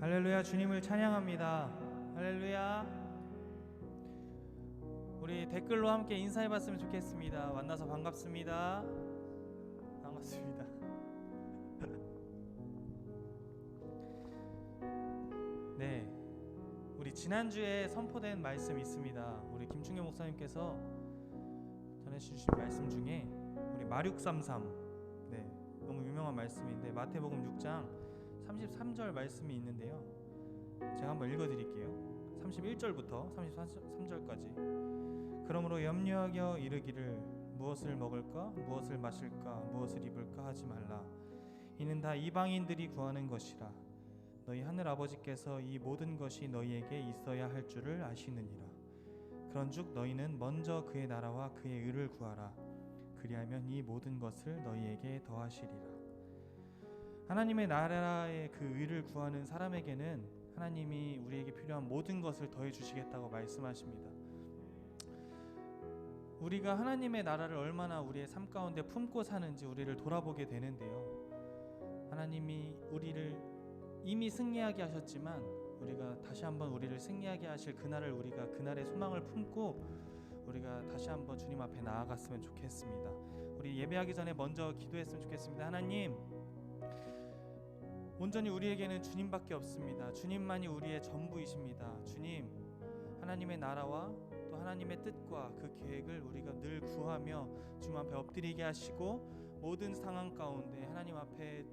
할렐루야. 주님을 찬양합니다. 할렐루야. 우리 댓글로 함께 인사해봤으면 좋겠습니다. 만나서 반갑습니다. 반갑습니다. 네, 우리 지난주에 선포된 말씀이 있습니다. 우리 김충현 목사님께서 전해주신 말씀 중에 우리 마륙33, 네, 너무 유명한 말씀인데 마태복음 6장 33절 말씀이 있는데요. 제가 한번 읽어드릴게요. 31절부터 33절까지. 그러므로 염려하여 이르기를 무엇을 먹을까, 무엇을 마실까, 무엇을 입을까 하지 말라. 이는 다 이방인들이 구하는 것이라. 너희 하늘 아버지께서 이 모든 것이 너희에게 있어야 할 줄을 아시느니라. 그런즉 너희는 먼저 그의 나라와 그의 의를 구하라. 그리하면 이 모든 것을 너희에게 더하시리라. 하나님의 나라의 그 의를 구하는 사람에게는 하나님이 우리에게 필요한 모든 것을 더해 주시겠다고 말씀하십니다. 우리가 하나님의 나라를 얼마나 우리의 삶 가운데 품고 사는지 우리를 돌아보게 되는데요. 하나님이 우리를 이미 승리하게 하셨지만 우리가 다시 한번 우리를 승리하게 하실 그날을 우리가 그날의 소망을 품고 우리가 다시 한번 주님 앞에 나아갔으면 좋겠습니다. 우리 예배하기 전에 먼저 기도했으면 좋겠습니다. 하나님, 온전히 우리에게는 주님밖에 없습니다. 주님만이 우리의 전부이십니다. 주님, 하나님의 나라와 또 하나님의 뜻과 그 계획을 우리가 늘 구하며 주님 앞에 엎드리게 하시고 모든 상황 가운데 하나님 앞에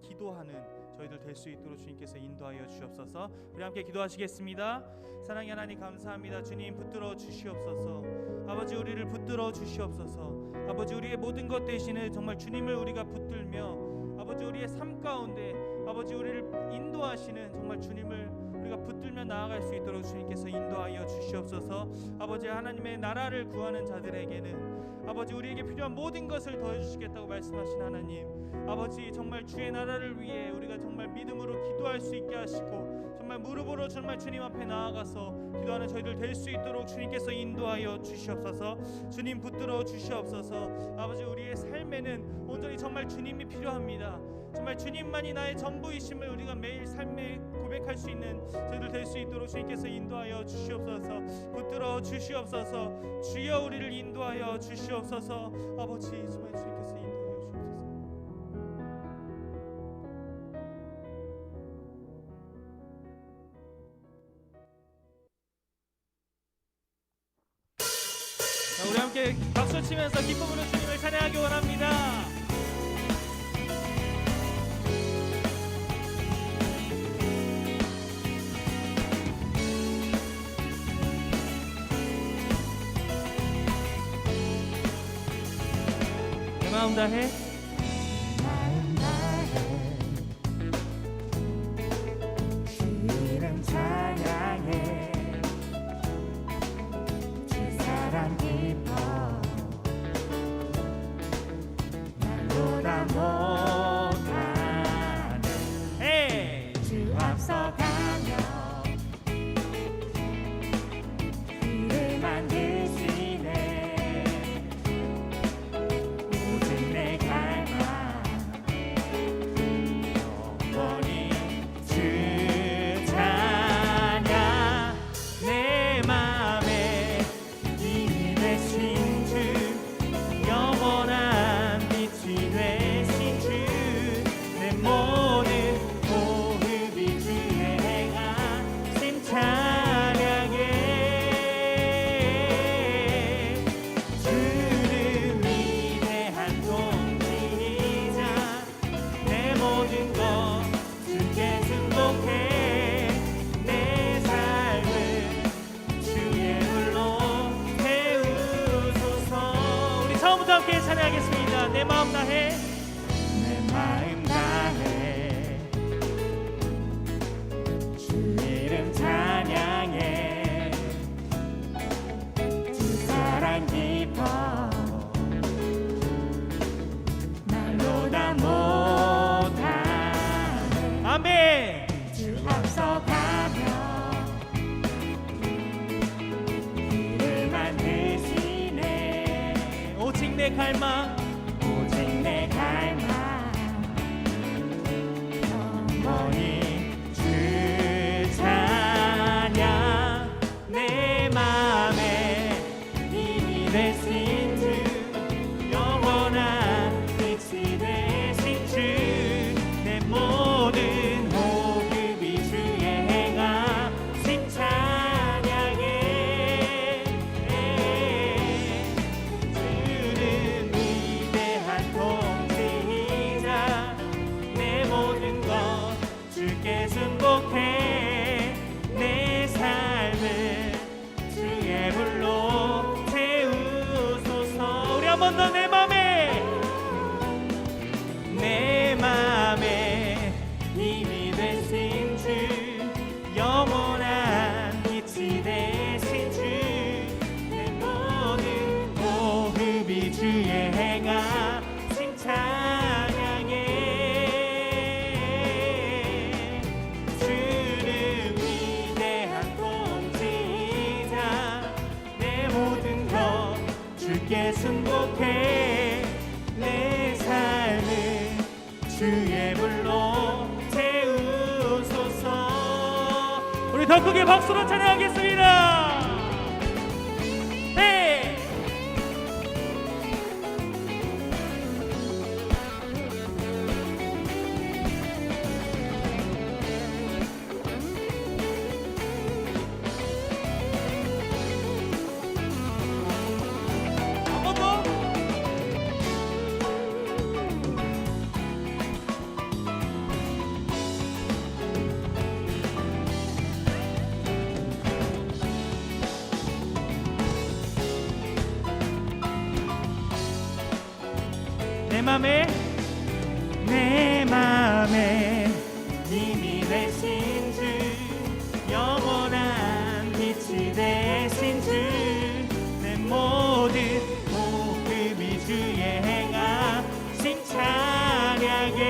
기도하는 저희들 될 수 있도록 주님께서 인도하여 주시옵소서. 우리 함께 기도하시겠습니다. 사랑의 하나님 감사합니다. 주님 붙들어 주시옵소서. 아버지, 우리를 붙들어 주시옵소서. 아버지, 우리의 모든 것 대신에 정말 주님을 우리가 붙들며 아버지, 우리의 삶 가운데 아버지 우리를 인도하시는 정말 주님을 우리가 붙들며 나아갈 수 있도록 주님께서 인도하여 주시옵소서. 아버지, 하나님의 나라를 구하는 자들에게는 아버지 우리에게 필요한 모든 것을 더해 주시겠다고 말씀하신 하나님, 아버지 정말 주의 나라를 위해 우리가 정말 믿음으로 기도할 수 있게 하시고 정말 무릎으로 정말 주님 앞에 나아가서 기도하는 저희들 될 수 있도록 주님께서 인도하여 주시옵소서. 주님 붙들어 주시옵소서. 아버지, 우리의 삶에는 온전히 정말 주님이 필요합니다. 정말 주님만이 나의 전부이심을 우리가 매일 삶에 고백할 수 있는 저희들 될 수 있도록 주님께서 인도하여 주시옵소서. 붙들어 주시옵소서. 주여 우리를 인도하여 주시옵소서. 아버지, 정말 주님께서 인도하여 주시옵소서. 자, 우리 함께 박수 치면서 기쁨으로 주님을 찬양하기 원합니다. 내 마음 다해 주 이름 찬양해. 주 사랑 기뻐. 날보다 못하네. 주 앞서가며 길을 만드시네. 오직 내 갈망 영원히 주 찬양. 내 맘에 이미 되신 주, 영원한 빛이 되신 주, 내 모든 호흡이 주의 행하심 찬양해. 주는 위대한 통치자, 내 모든 것 주께 승복해. 내 삶을 주의 홀로 세우소서. 우리 처음부터 함께 찬양하겠습니다. 내 마음 다해. 내 마음 다해. 주 이름 찬양해. 주 사랑 기뻐. 날로 다 못하네. 아멘. 주 앞서가며 길을 만드시네. 오직 내 갈망 오직 내 갈망 영원히 주 주의 불로 채우소서. 우리 더 크게 박수로 찬양하겠습니다. 네. 한 번 더. 내 맘에 이미 되신 주, 영원한 빛이 되신 주, 내 모든 호흡이 주의 행하신 찬양에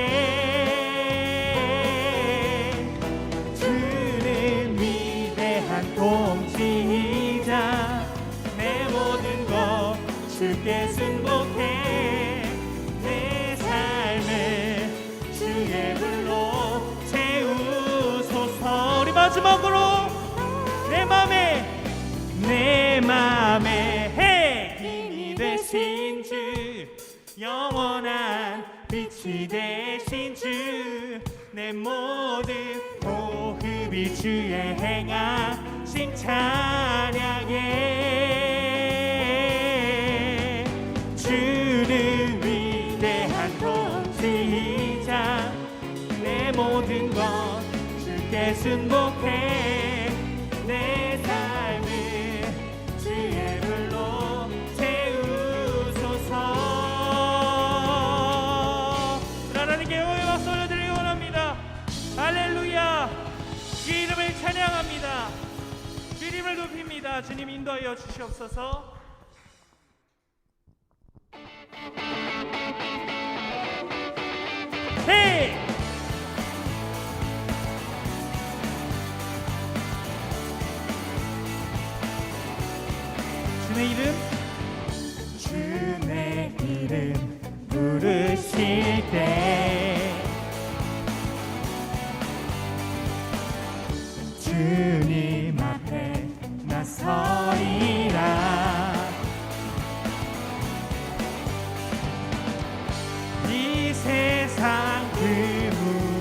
주는 위대한 통치자, 내 모든 것 주께 승복해. 마지막으로 내 맘에 힘이 되신 주, 영원한 빛이 되신 주, 내 모든 호흡이 주의 행하신 찬양에 주는 위대한 통치자, 내 모든 것 주께 승복해. 내 삶을 주의 불로 채우소서. 하나님께 영광의 박수 올려드리기 원합니다. 할렐루야. 주 이름을 찬양합니다. 주 이름을 높입니다. 주님 인도하여 주시옵소서. 헤이! 주의 이름 부르실 때 주님 앞에 나서리라. 이 세상 그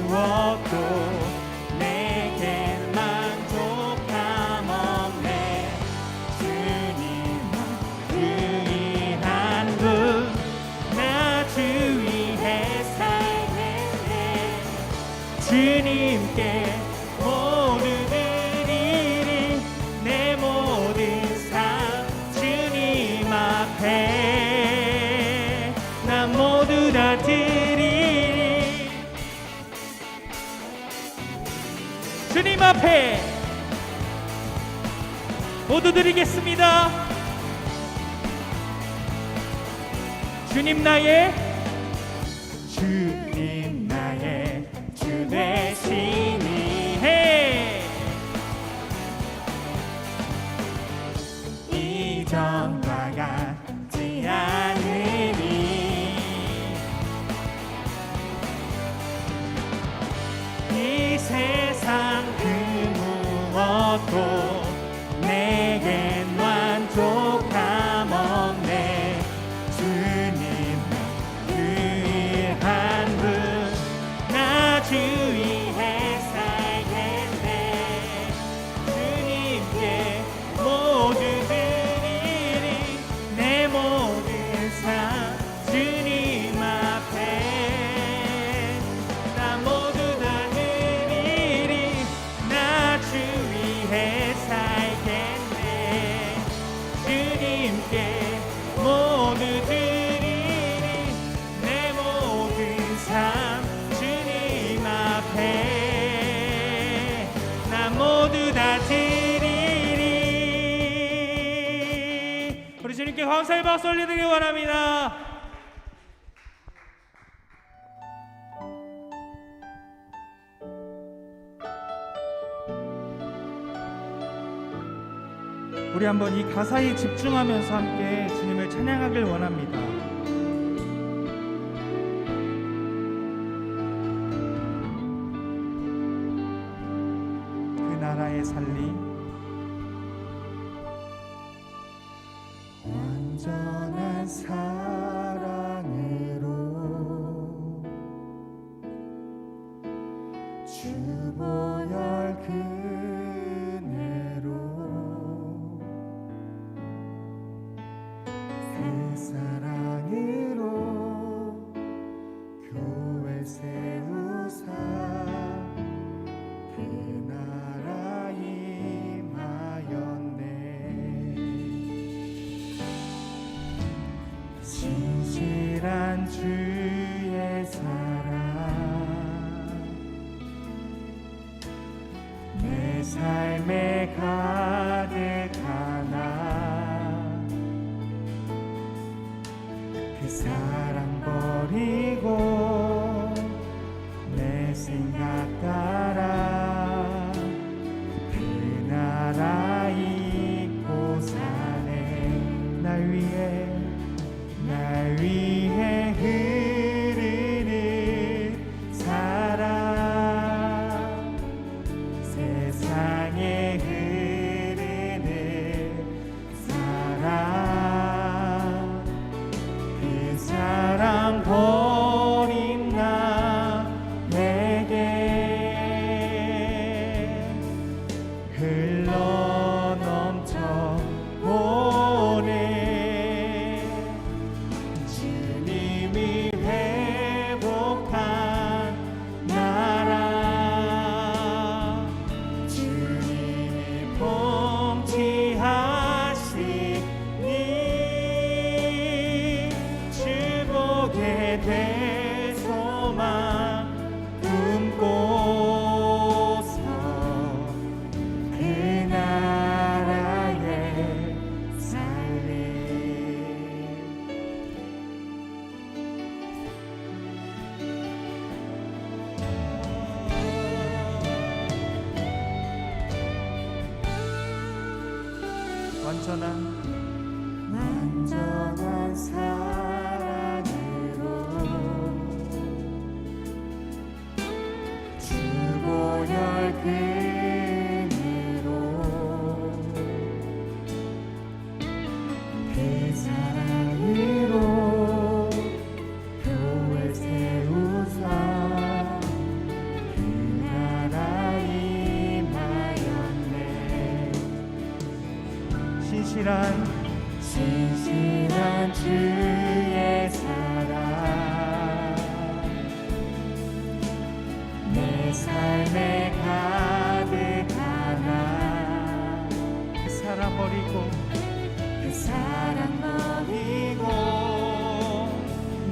무엇도 주님께 모두 드리리. 내 모든 삶 주님 앞에 나 모두 다 드리리. 주님 앞에 모두 드리겠습니다. 주님 나의 주 되시니 해. 이전과 같지 않으니 이 세상 그 무엇도 내겐 만족함 없네. 주님 유일한 분 주위에 살겠네. 주님께 모두 드리리. 내 모든 삶 주님 앞에 나 모두 다 드리리. 나 주위에 살겠네. 주님께 모두 드리리. 내 모든 삶 나 모두 다 드리리. 우리 주님께 감사의 박수 올려드리기 원합니다. 우리 한번 이 가사에 집중하면서 함께 주님을 찬양하길 원합니다. 나의 살리 완전한 사랑으로 주보혈 그네로 그 사랑으로 교회 세우사 그 나라 임하였네. 진실한 주의 사랑 내 삶에 가득하나 그 사랑 버리고 내 생각 따라 그 나라 잊고 사네. 날 위해 흐르는 사랑 세상에 흐르는 사랑 그 사랑 버린 나에게 흘러 넘쳐 오네. 주님이 회복한 나라 주님이 통치하시니 주복에 대소만 품고서 그 나라의 살림. 완전한 사랑으로 주보혈 그네로 그 사랑으로 교회 세우사 그 나라 임하였네. 신실한 주의 사랑 내 삶에 가득하나 그 사랑 버리고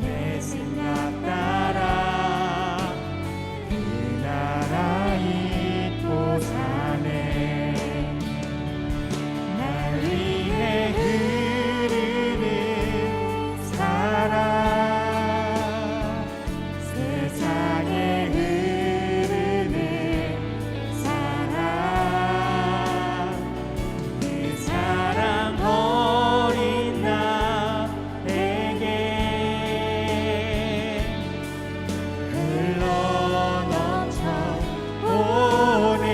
내 생각 따라 그 나라 잊고 사네. 날 위해 흐르는 사랑 세상에 흐르는 사랑 그 사랑 버린 나에게 흘러 넘쳐 오네.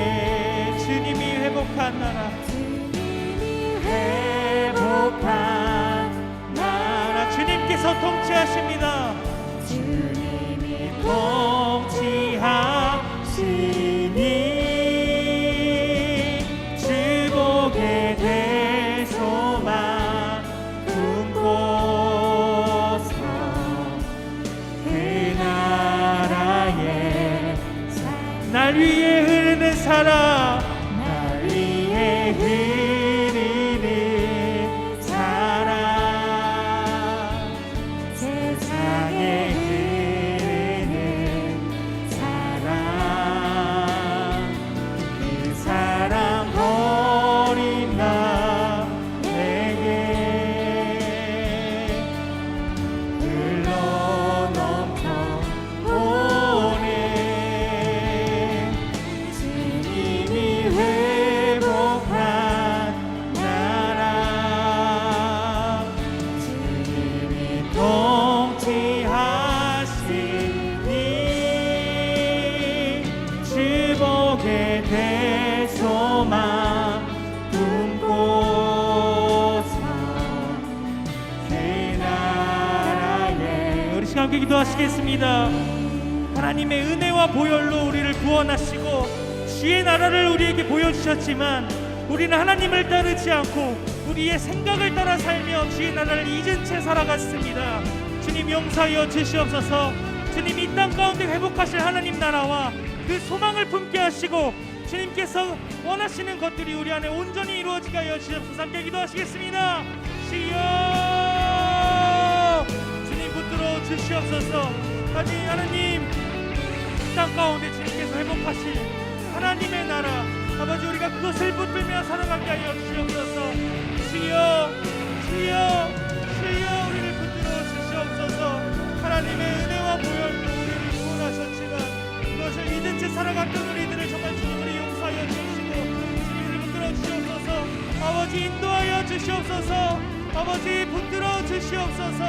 주님이 회복한 나라 주님께서 통치하십니다. 주님이 통치하시니 주복에 대소만 품고서 그 나라의 날 위해 흐르는 사랑 날 위해 흐르는 사랑 세상에 흐르는 사랑 그 사랑 버린 나에게 흘러 넘쳐 오네. 주님이 회복한 나라 주님이 통치하시니 주복에 대해서 소망 꿈고서 그 나라에. 우리 시간 함께 기도하시겠습니다. 하나님의 은혜와 보혈로 우리를 구원하시고 주의 나라를 우리에게 보여주셨지만 우리는 하나님을 따르지 않고 우리의 생각을 따라 살며 주의 나라를 잊은 채 살아갔습니다. 주님 용서하여 주시옵소서. 주님 이 땅 가운데 회복하실 하나님 나라와 그 소망을 품게 하시고 주님께서 원하시는 것들이 우리 안에 온전히 이루어지게 하여 주시옵소서. 함께 기도하시겠습니다. 주여 주님 붙들어 주시옵소서. 하나님 이 땅 가운데 주님께서 회복하실 하나님의 나라 아버지 우리가 그것을 붙들며 살아가게 하여 주시옵소서. 주여 주여 주여 우리를 붙들어 주시옵소서. 하나님의 은혜와 보혈로 우리를 구원하셨지만 그것을 믿은 채 살아갔던 우리들을 정말 주님으로 용서하여 주시고 주님을 붙들어 주시옵소서. 아버지 인도하여 주시옵소서. 아버지 붙들어 주시옵소서.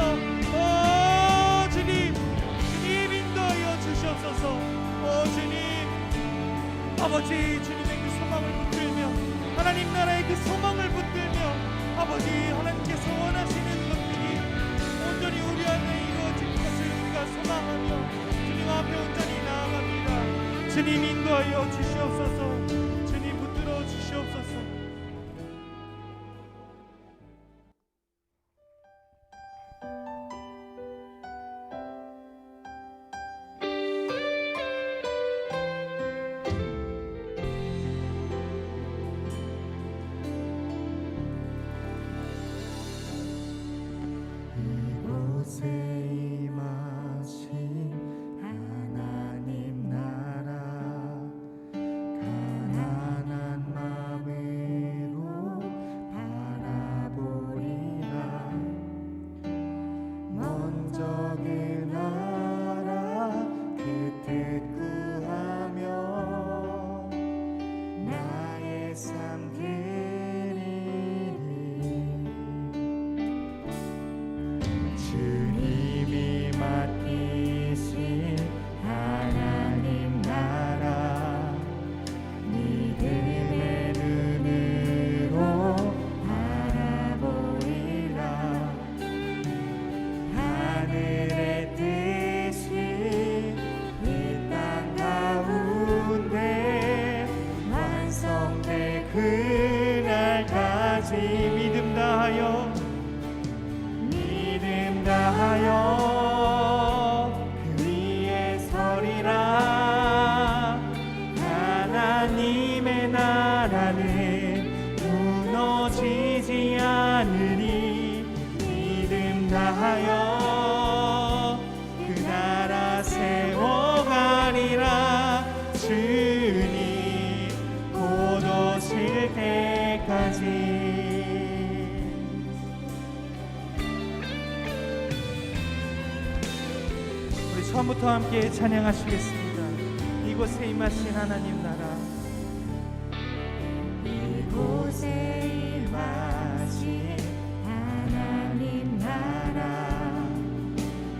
주님 주님 인도하여 주시옵소서. 주님 아버지 주님의 그 소망을 붙들며 하나님 나라의 그 소망을 붙들며 아버지 하나님께서 원하시는 것들이 온전히 우리 안에 이루어질 것을 우리가 소망하며 주님 앞에 온전히 나아갑니다. 주님 인도하여 주시옵소서. 주님 붙들어 주시옵소서. 이곳에 임하신 하나님 나라 가난한 마음으로 바라보리라. 먼저 그 나라 그 뜻 구하며 나의 삶 주님이 맡기신 하나님 나라 믿음의 눈으로 바라보리라. 하늘의 뜻이 이 땅 가운데 완성될 그날까지 믿음 다하여 그 위에 서리라. 하나님의 나라는 무너지지 않으니 믿음 다하여 그 나라 세워가리라. 주님 곧 오실 때까지. 처음부터 함께 찬양하시겠습니다. 이곳에 임하신 하나님 나라 이곳에 임하신 하나님 나라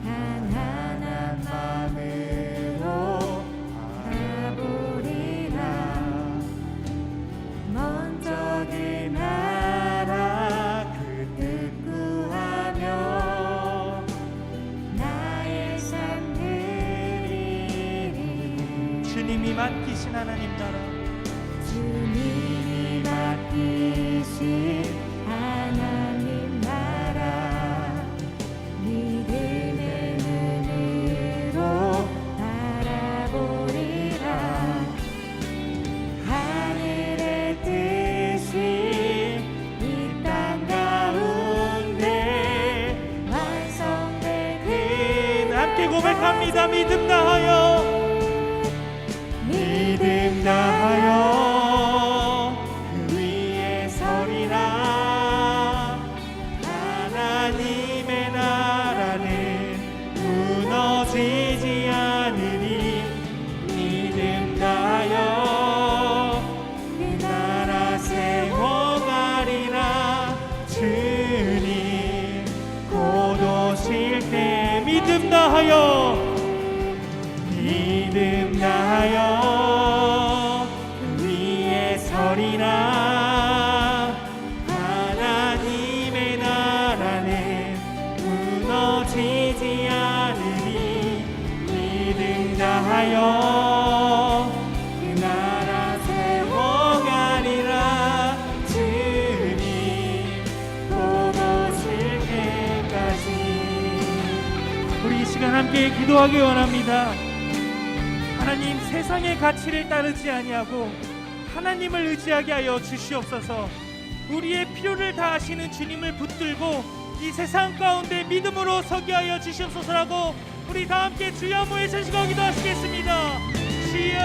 가난한 마음으로 바라보리라. 먼저 그 나라 그 뜻 구하며 주님이 맡기신 하나님 나라 주님이 맡기신 하나님 나라 믿음의 눈으로 바라보리라. 하늘의 뜻이 이 땅 가운데 완성될 그 함께 고백합니다. 믿음 다하여 믿음 다하여 그 위에 서리라. 하나님의 나라는 무너지지 않으니 믿음 다하여 그 나라 세워가리라. 주님 곧 오실 때 믿음 다하여 믿음 다하여 그 위에 서리라. 다하여 그 나라 세워가리라. 주님 곧 오실 때까지. 우리 이 시간 함께 기도하기 원합니다. 하나님, 세상의 가치를 따르지 아니하고 하나님을 의지하게 하여 주시옵소서. 우리의 필요를 다하시는 주님을 붙들고 이 세상 가운데 믿음으로 서게 하여 주시옵소서라고 우리 다 함께 주여 한번 외치시고 기도하시겠습니다. 주여,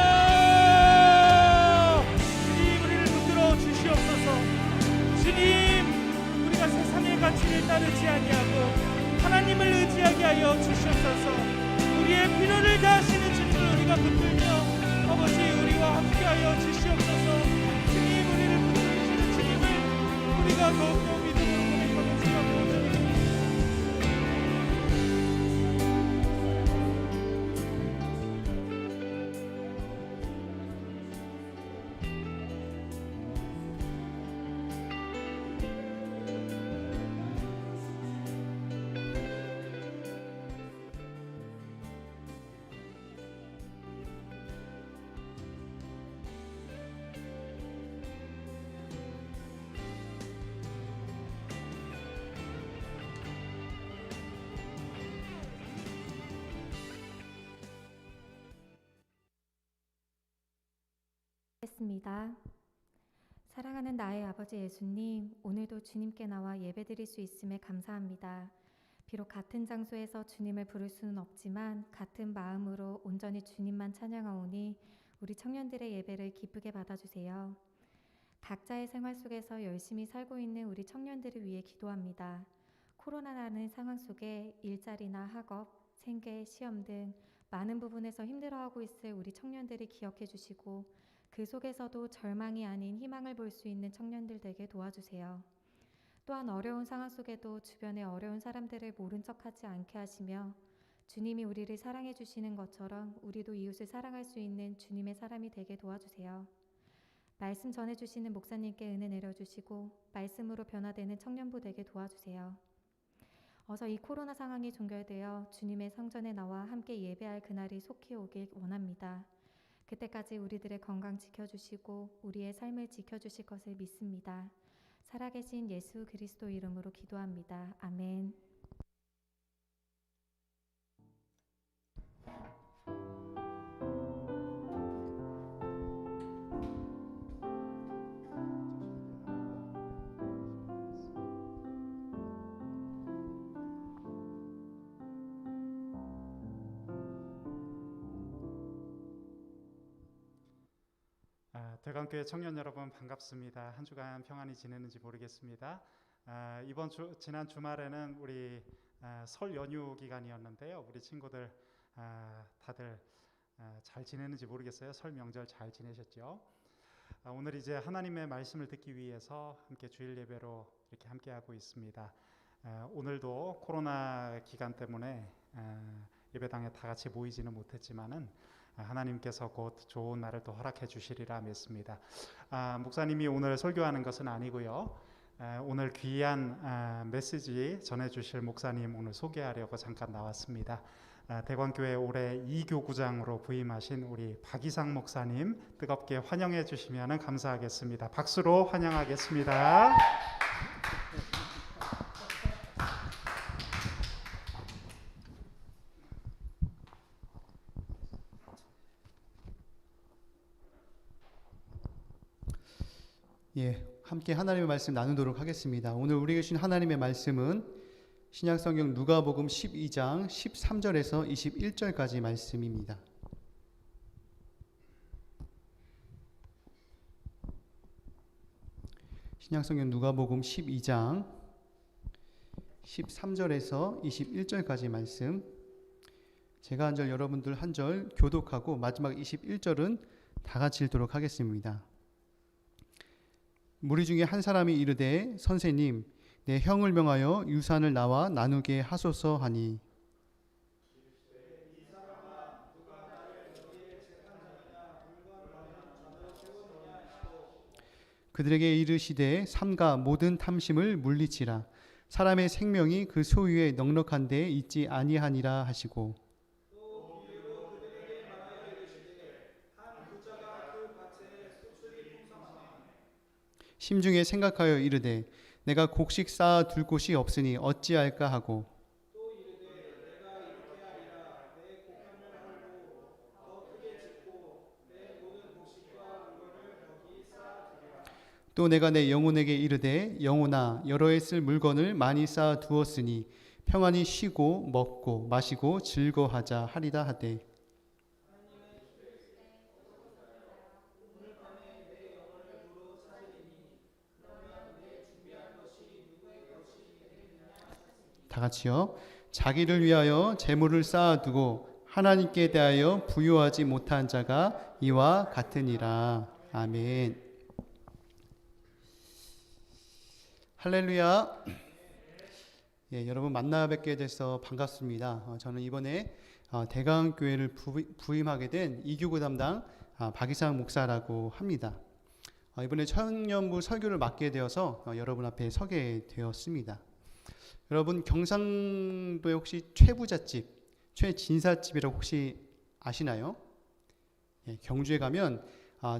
주님 우리를 붙들어 주시옵소서. 주님, 우리가 세상의 가치를 따르지 아니하고 하나님을 의지하게 하여 주시옵소서. 우리의 필요를 다하시는 주님을 우리가 붙들며 아버지 우리와 함께하여 주시옵소서. 주님, 우리를 붙들으시는 주님을 우리가 더욱더 믿음으로 고백하고 주여 부어드립니다. 습니다. 사랑하는 나의 아버지 예수님, 오늘도 주님께 나와 예배드릴 수 있음에 감사합니다. 비록 같은 장소에서 주님을 부를 수는 없지만 같은 마음으로 온전히 주님만 찬양하오니 우리 청년들의 예배를 기쁘게 받아주세요. 각자의 생활 속에서 열심히 살고 있는 우리 청년들을 위해 기도합니다. 코로나라는 상황 속에 일자리나 학업, 생계, 시험 등 많은 부분에서 힘들어하고 있을 우리 청년들을 기억해 주시고 그 속에서도 절망이 아닌 희망을 볼 수 있는 청년들 되게 도와주세요. 또한 어려운 상황 속에도 주변의 어려운 사람들을 모른 척하지 않게 하시며 주님이 우리를 사랑해 주시는 것처럼 우리도 이웃을 사랑할 수 있는 주님의 사람이 되게 도와주세요. 말씀 전해주시는 목사님께 은혜 내려주시고 말씀으로 변화되는 청년부 되게 도와주세요. 어서 이 코로나 상황이 종결되어 주님의 성전에 나와 함께 예배할 그날이 속히 오길 원합니다. 그때까지 우리들의 건강 지켜주시고 우리의 삶을 지켜주실 것을 믿습니다. 살아계신 예수 그리스도 이름으로 기도합니다. 아멘. 대관교회 청년 여러분 반갑습니다. 한 주간 평안히 지내는지 모르겠습니다. 지난 주말에는 우리 설 연휴 기간이었는데요. 우리 친구들 다들 잘 지내는지 모르겠어요. 설 명절 잘 지내셨죠? 오늘 이제 하나님의 말씀을 듣기 위해서 함께 주일 예배로 이렇게 함께하고 있습니다. 오늘도 코로나 기간 때문에 예배당에 다 같이 모이지는 못했지만은 하나님께서 곧 좋은 날을 또 허락해 주시리라 믿습니다. 목사님이 오늘 설교하는 것은 아니고요. 오늘 귀한 메시지 전해주실 목사님 오늘 소개하려고 잠깐 나왔습니다. 대관교회 올해 2교구장으로 부임하신 우리 박이상 목사님 뜨겁게 환영해 주시면 감사하겠습니다. 박수로 환영하겠습니다. 함께 하나님의 말씀 나누도록 하겠습니다. 오늘 우리에게 주신 하나님의 말씀은 신약성경 누가복음 12장 13절에서 21절까지 말씀입니다. 신약성경 누가복음 12장 13절에서 21절까지 말씀, 제가 한 절 여러분들 한 절 교독하고 마지막 21절은 다 같이 읽도록 하겠습니다. 무리 중에 한 사람이 이르되 선생님 내 형을 명하여 유산을 나와 나누게 하소서 하니 그들에게 이르시되 삼가 모든 탐심을 물리치라. 사람의 생명이 그 소유에 넉넉한 데에 있지 아니하니라 하시고 심중에 생각하여 이르되 내가 곡식 쌓아 둘 곳이 없으니 어찌할까 하고 또 내가 내 영혼에게 이르되 영혼아 여러 해 쓸 물건을 많이 쌓아 두었으니 평안히 쉬고 먹고 마시고 즐거하자 하리다 하되 다 같이요. 자기를 위하여 재물을 쌓아두고 하나님께 대하여 부요하지 못한 자가 이와 같으니라. 아멘. 할렐루야. 예, 여러분 만나 뵙게 돼서 반갑습니다. 저는 이번에 대강교회를 부임하게 된 이교구 담당 박이상 목사라고 합니다. 이번에 청년부 설교를 맡게 되어서 여러분 앞에 서게 되었습니다. 여러분 경상도에 혹시 최부잣집, 최진사집이라고 혹시 아시나요? 예, 경주에 가면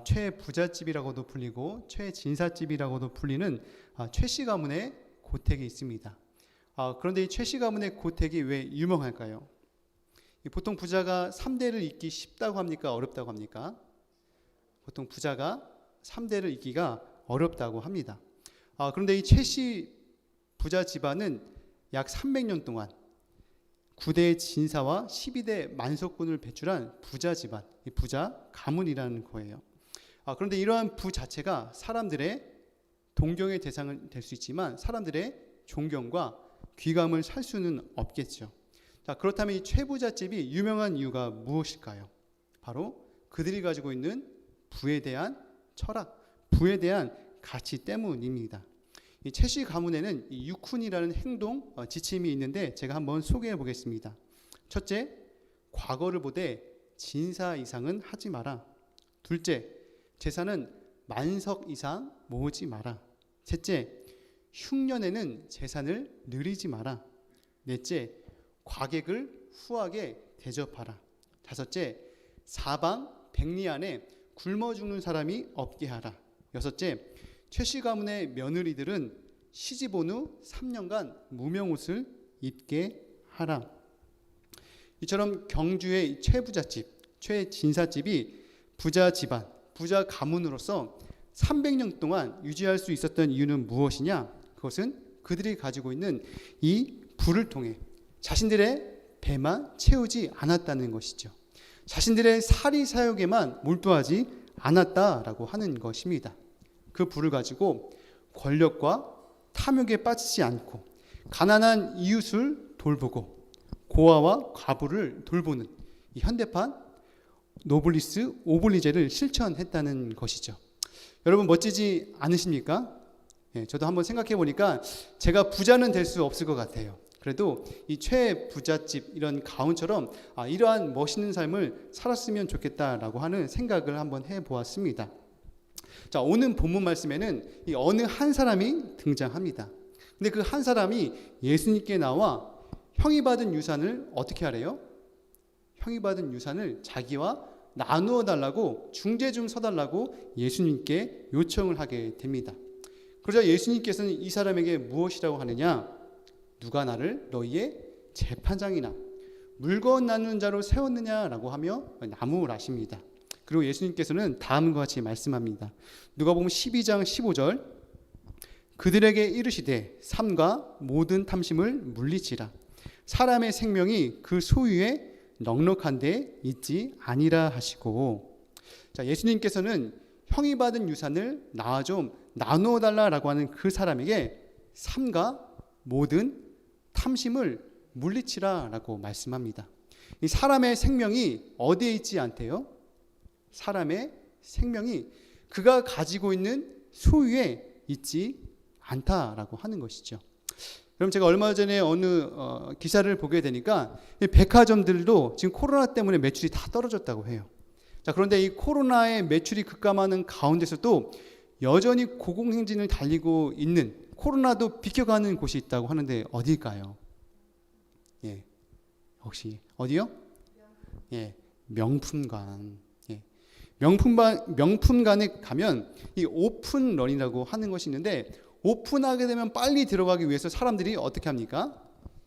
최부잣집이라고도 불리고 최진사집이라고도 불리는 최씨 가문의 고택이 있습니다. 그런데 이 최씨 가문의 고택이 왜 유명할까요? 보통 부자가 3대를 잇기 쉽다고 합니까? 어렵다고 합니까? 보통 부자가 3대를 잇기가 어렵다고 합니다. 그런데 이 최씨 부자 집안은 약 300년 동안 9대 진사와 12대 만석군을 배출한 부자 집안, 부자 가문이라는 거예요. 그런데 이러한 부 자체가 사람들의 동경의 대상은 될 수 있지만 사람들의 존경과 귀감을 살 수는 없겠죠. 자, 그렇다면 이 최부잣집이 유명한 이유가 무엇일까요? 바로 그들이 가지고 있는 부에 대한 철학, 부에 대한 가치 때문입니다. 이 최씨 가문에는 이 유쿤이라는 행동 지침이 있는데 제가 한번 소개해 보겠습니다. 첫째, 과거를 보되 진사 이상은 하지 마라. 둘째, 재산은 만석 이상 모으지 마라. 셋째, 흉년에는 재산을 늘리지 마라. 넷째, 과객을 후하게 대접하라. 다섯째, 사방 백리 안에 굶어 죽는 사람이 없게 하라. 여섯째, 최씨 가문의 며느리들은 시집 온 후 3년간 무명옷을 입게 하라. 이처럼 경주의 최부잣집, 최진사집이 부자 집안, 부자 가문으로서 300년 동안 유지할 수 있었던 이유는 무엇이냐? 그것은 그들이 가지고 있는 이 부를 통해 자신들의 배만 채우지 않았다는 것이죠. 자신들의 사리 사욕에만 몰두하지 않았다라고 하는 것입니다. 그 부를 가지고 권력과 탐욕에 빠지지 않고 가난한 이웃을 돌보고 고아와 과부를 돌보는 이 현대판 노블리스 오블리제를 실천했다는 것이죠. 여러분 멋지지 않으십니까? 예, 저도 한번 생각해 보니까 제가 부자는 될 수 없을 것 같아요. 그래도 이 최부잣집 이런 가훈처럼 이러한 멋있는 삶을 살았으면 좋겠다라고 하는 생각을 한번 해보았습니다. 자, 오늘 본문 말씀에는 이 어느 한 사람이 등장합니다. 근데 그 한 사람이 예수님께 나와 형이 받은 유산을 어떻게 하래요? 형이 받은 유산을 자기와 나누어 달라고 중재 좀 서달라고 예수님께 요청을 하게 됩니다. 그러자 예수님께서는 이 사람에게 무엇이라고 하느냐? 누가 나를 너희의 재판장이나 물건 나누는 자로 세웠느냐라고 하며 나무를 아십니다. 그리고 예수님께서는 다음과 같이 말씀합니다. 누가복음 12장 15절 그들에게 이르시되 삼가 모든 탐심을 물리치라. 사람의 생명이 그 소유에 넉넉한데 있지 아니라 하시고. 자, 예수님께서는 형이 받은 유산을 나 좀 나누어 달라라고 하는 그 사람에게 삼가 모든 탐심을 물리치라라고 말씀합니다. 이 사람의 생명이 어디에 있지 않대요? 사람의 생명이 그가 가지고 있는 소유에 있지 않다라고 하는 것이죠. 그럼 제가 얼마 전에 어느 기사를 보게 되니까 백화점들도 지금 코로나 때문에 매출이 다 떨어졌다고 해요. 자, 그런데 이 코로나의 매출이 급감하는 가운데서도 여전히 고공행진을 달리고 있는 코로나도 비켜가는 곳이 있다고 하는데 어디일까요? 예, 혹시 어디요? 예, 명품관. 예, 명품관에 가면 이 오픈런이라고 하는 것이 있는데, 오픈하게 되면 빨리 들어가기 위해서 사람들이 어떻게 합니까?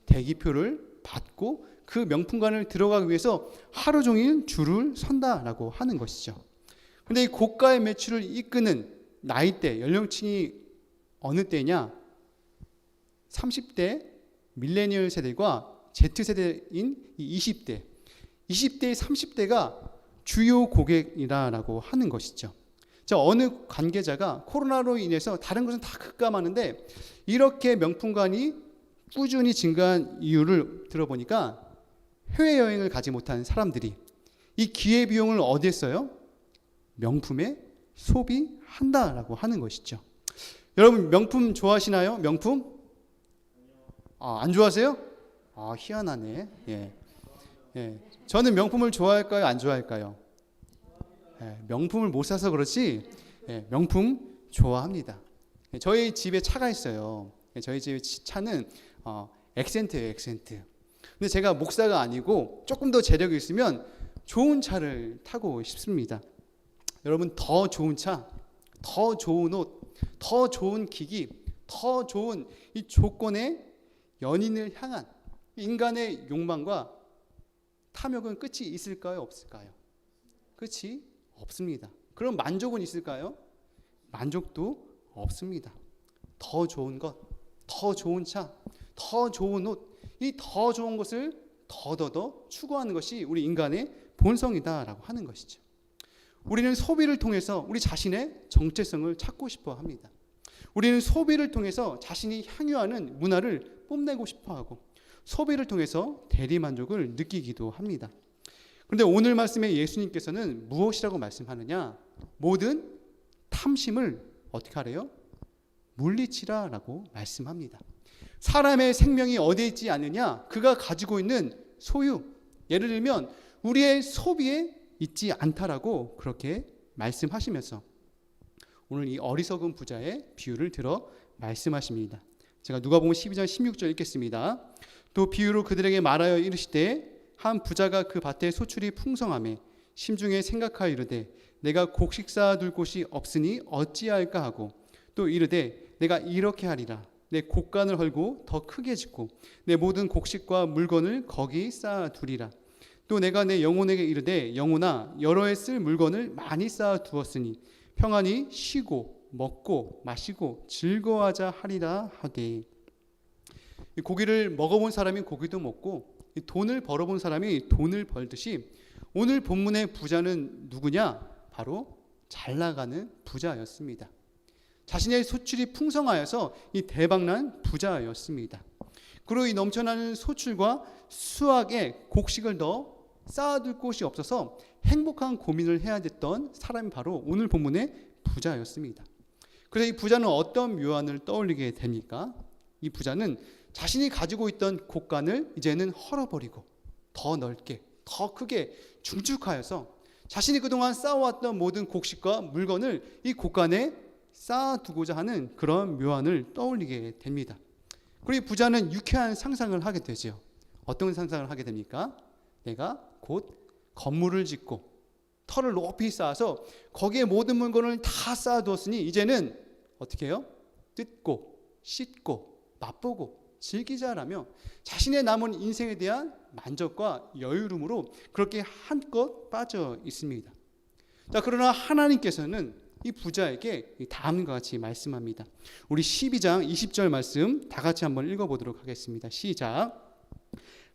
대기표를 받고 그 명품관을 들어가기 위해서 하루 종일 줄을 선다라고 하는 것이죠. 그런데 이 고가의 매출을 이끄는 나이대, 연령층이 어느 때냐? 30대 밀레니얼 세대과 Z세대인 이 20대, 30대가 주요 고객이라고 하는 것이죠. 자, 어느 관계자가 코로나로 인해서 다른 것은 다 급감하는데 이렇게 명품관이 꾸준히 증가한 이유를 들어보니까 해외여행을 가지 못한 사람들이 이 기회비용을 어디에 써요? 명품에 소비한다라고 하는 것이죠. 여러분 명품 좋아하시나요? 명품? 안 좋아하세요? 희한하네. 예. 저는 명품을 좋아할까요? 안 좋아할까요? 명품을 못 사서 그렇지 명품 좋아합니다. 저희 집에 차가 있어요. 저희 집 차는 엑센트예요, 엑센트. 근데 제가 목사가 아니고 조금 더 재력이 있으면 좋은 차를 타고 싶습니다. 여러분 더 좋은 차, 더 좋은 옷, 더 좋은 기기, 더 좋은 이 조건의 연인을 향한 인간의 욕망과 탐욕은 끝이 있을까요? 없을까요? 끝이 없습니다. 그럼 만족은 있을까요? 만족도 없습니다. 더 좋은 것, 더 좋은 차, 더 좋은 옷, 이 더 좋은 것을 더더더 추구하는 것이 우리 인간의 본성이다라고 하는 것이죠. 우리는 소비를 통해서 우리 자신의 정체성을 찾고 싶어 합니다. 우리는 소비를 통해서 자신이 향유하는 문화를 뽐내고 싶어 하고 소비를 통해서 대리만족을 느끼기도 합니다. 그런데 오늘 말씀에 예수님께서는 무엇이라고 말씀하느냐? 모든 탐심을 어떻게 하래요? 물리치라라고 말씀합니다. 사람의 생명이 어디에 있지 않느냐? 그가 가지고 있는 소유, 예를 들면 우리의 소비에 있지 않다라고 그렇게 말씀하시면서 오늘 이 어리석은 부자의 비유를 들어 말씀하십니다. 제가 누가복음 12장 16절 읽겠습니다. 또 비유로 그들에게 말하여 이르시되 한 부자가 그 밭에 소출이 풍성하매 심중에 생각하여 이르되 내가 곡식 쌓아둘 곳이 없으니 어찌할까 하고 또 이르되 내가 이렇게 하리라 내 곡간을 헐고 더 크게 짓고 내 모든 곡식과 물건을 거기 쌓아두리라. 또 내가 내 영혼에게 이르되 영혼아 여러 해 쓸 물건을 많이 쌓아두었으니 평안히 쉬고 먹고 마시고 즐거워하자 하리라 하되. 이 고기를 먹어본 사람이 고기도 먹고 이 돈을 벌어본 사람이 돈을 벌듯이 오늘 본문의 부자는 누구냐? 바로 잘 나가는 부자였습니다. 자신의 소출이 풍성하여서 이 대박난 부자였습니다. 그리고 이 넘쳐나는 소출과 수확의 곡식을 더 쌓아둘 곳이 없어서 행복한 고민을 해야 됐던 사람이 바로 오늘 본문의 부자였습니다. 그래서 이 부자는 어떤 묘안을 떠올리게 됩니까? 이 부자는 자신이 가지고 있던 곡간을 이제는 헐어버리고 더 넓게, 더 크게 중축하여서 자신이 그동안 쌓아왔던 모든 곡식과 물건을 이 곡간에 쌓아두고자 하는 그런 묘안을 떠올리게 됩니다. 그리고 이 부자는 유쾌한 상상을 하게 되죠. 어떤 상상을 하게 됩니까? 내가 곧 건물을 짓고 터를 높이 쌓아서 거기에 모든 물건을 다 쌓아두었으니 이제는 어떻게 해요? 뜯고 씻고 맛보고 즐기자라며 자신의 남은 인생에 대한 만족과 여유로움으로 그렇게 한껏 빠져 있습니다. 자, 그러나 하나님께서는 이 부자에게 다음과 같이 말씀합니다. 우리 12장 20절 말씀 다 같이 한번 읽어보도록 하겠습니다. 시작.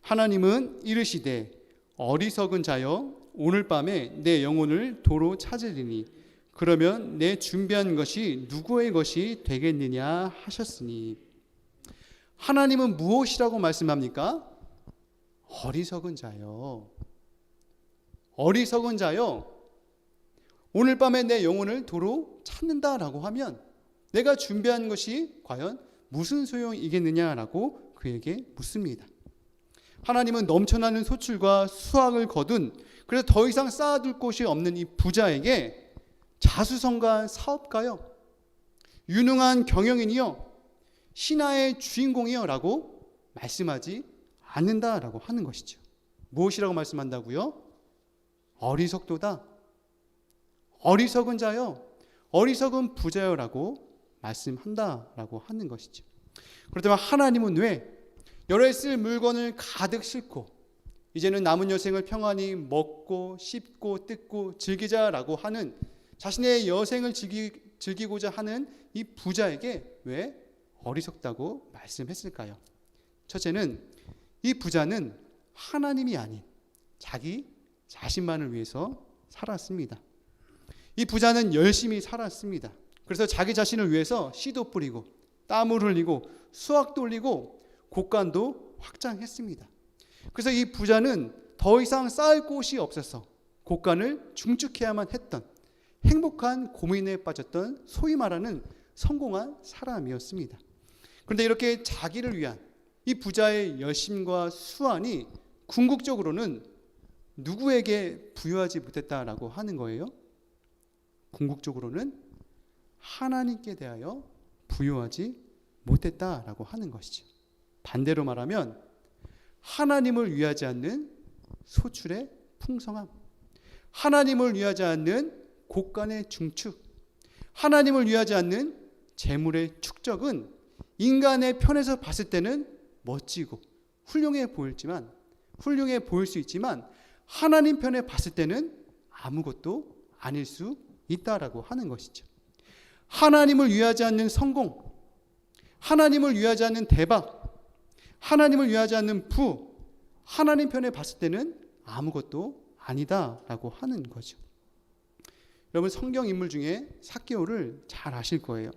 하나님은 이르시되 어리석은 자여 오늘 밤에 내 영혼을 도로 찾으리니 그러면 내 준비한 것이 누구의 것이 되겠느냐 하셨으니. 하나님은 무엇이라고 말씀합니까? 어리석은 자여. 어리석은 자여. 오늘 밤에 내 영혼을 도로 찾는다라고 하면 내가 준비한 것이 과연 무슨 소용이겠느냐라고 그에게 묻습니다. 하나님은 넘쳐나는 소출과 수확을 거둔 그래서 더 이상 쌓아둘 곳이 없는 이 부자에게 자수성가한 사업가요, 유능한 경영인이요, 신화의 주인공이요 라고 말씀하지 않는다라고 하는 것이죠. 무엇이라고 말씀한다고요? 어리석도다. 어리석은 자여, 어리석은 부자여라고 말씀한다라고 하는 것이죠. 그렇다면 하나님은 왜 열에 쓸 물건을 가득 싣고 이제는 남은 여생을 평안히 먹고 씹고 뜯고 즐기자라고 하는 자신의 여생을 즐기고자 하는 이 부자에게 왜 어리석다고 말씀했을까요? 첫째는 이 부자는 하나님이 아닌 자기 자신만을 위해서 살았습니다. 이 부자는 열심히 살았습니다. 그래서 자기 자신을 위해서 씨도 뿌리고 땀을 흘리고 수확도 올리고 곡간도 확장했습니다. 그래서 이 부자는 더 이상 쌓을 곳이 없어서 곡간을 중축해야만 했던 행복한 고민에 빠졌던 소위 말하는 성공한 사람이었습니다. 그런데 이렇게 자기를 위한 이 부자의 열심과 수완이 궁극적으로는 누구에게 부여하지 못했다라고 하는 거예요? 궁극적으로는 하나님께 대하여 부여하지 못했다라고 하는 것이죠. 반대로 말하면 하나님을 위하지 않는 소출의 풍성함, 하나님을 위하지 않는 곡간의 중축, 하나님을 위하지 않는 재물의 축적은 인간의 편에서 봤을 때는 멋지고 훌륭해 보일 수 있지만 하나님 편에 봤을 때는 아무것도 아닐 수 있다라고 하는 것이죠. 하나님을 위하지 않는 성공, 하나님을 위하지 않는 대박, 하나님을 위하지 않는 부, 하나님 편에 봤을 때는 아무것도 아니다라고 하는 거죠. 여러분, 성경 인물 중에 삭개오를 잘 아실 거예요.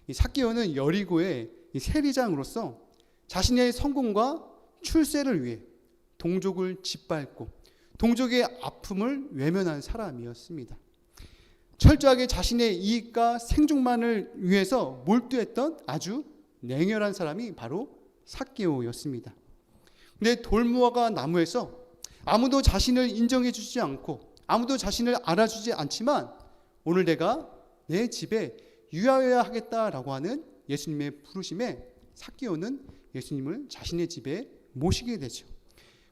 이 삭개오는 여리고의 세리장으로서 자신의 성공과 출세를 위해 동족을 짓밟고 동족의 아픔을 외면한 사람이었습니다. 철저하게 자신의 이익과 생존만을 위해서 몰두했던 아주 냉혈한 사람이 바로 삭개오였습니다. 근데 돌무화과 나무에서 아무도 자신을 인정해 주지 않고 아무도 자신을 알아주지 않지만 오늘 내가 내 집에 유하여야 하겠다라고 하는 예수님의 부르심에 삭개오는 예수님을 자신의 집에 모시게 되죠.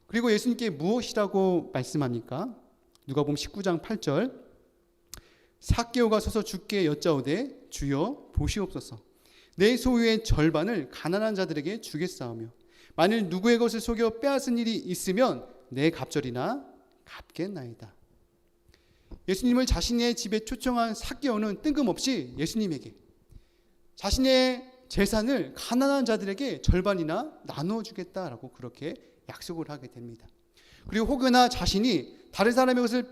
그리고 예수님께 무엇이라고 말씀합니까? 누가복음 19장 8절, 삭개오가 서서 주께 여짜오되 주여 보시옵소서, 내 소유의 절반을 가난한 자들에게 주겠사오며 만일 누구의 것을 속여 빼앗은 일이 있으면 내 갑절이나 갚겠나이다. 예수님을 자신의 집에 초청한 삭개오는 뜬금없이 예수님에게 자신의 재산을 가난한 자들에게 절반이나 나누어 주겠다라고 그렇게 약속을 하게 됩니다. 그리고 혹여나 자신이 다른 사람의 것을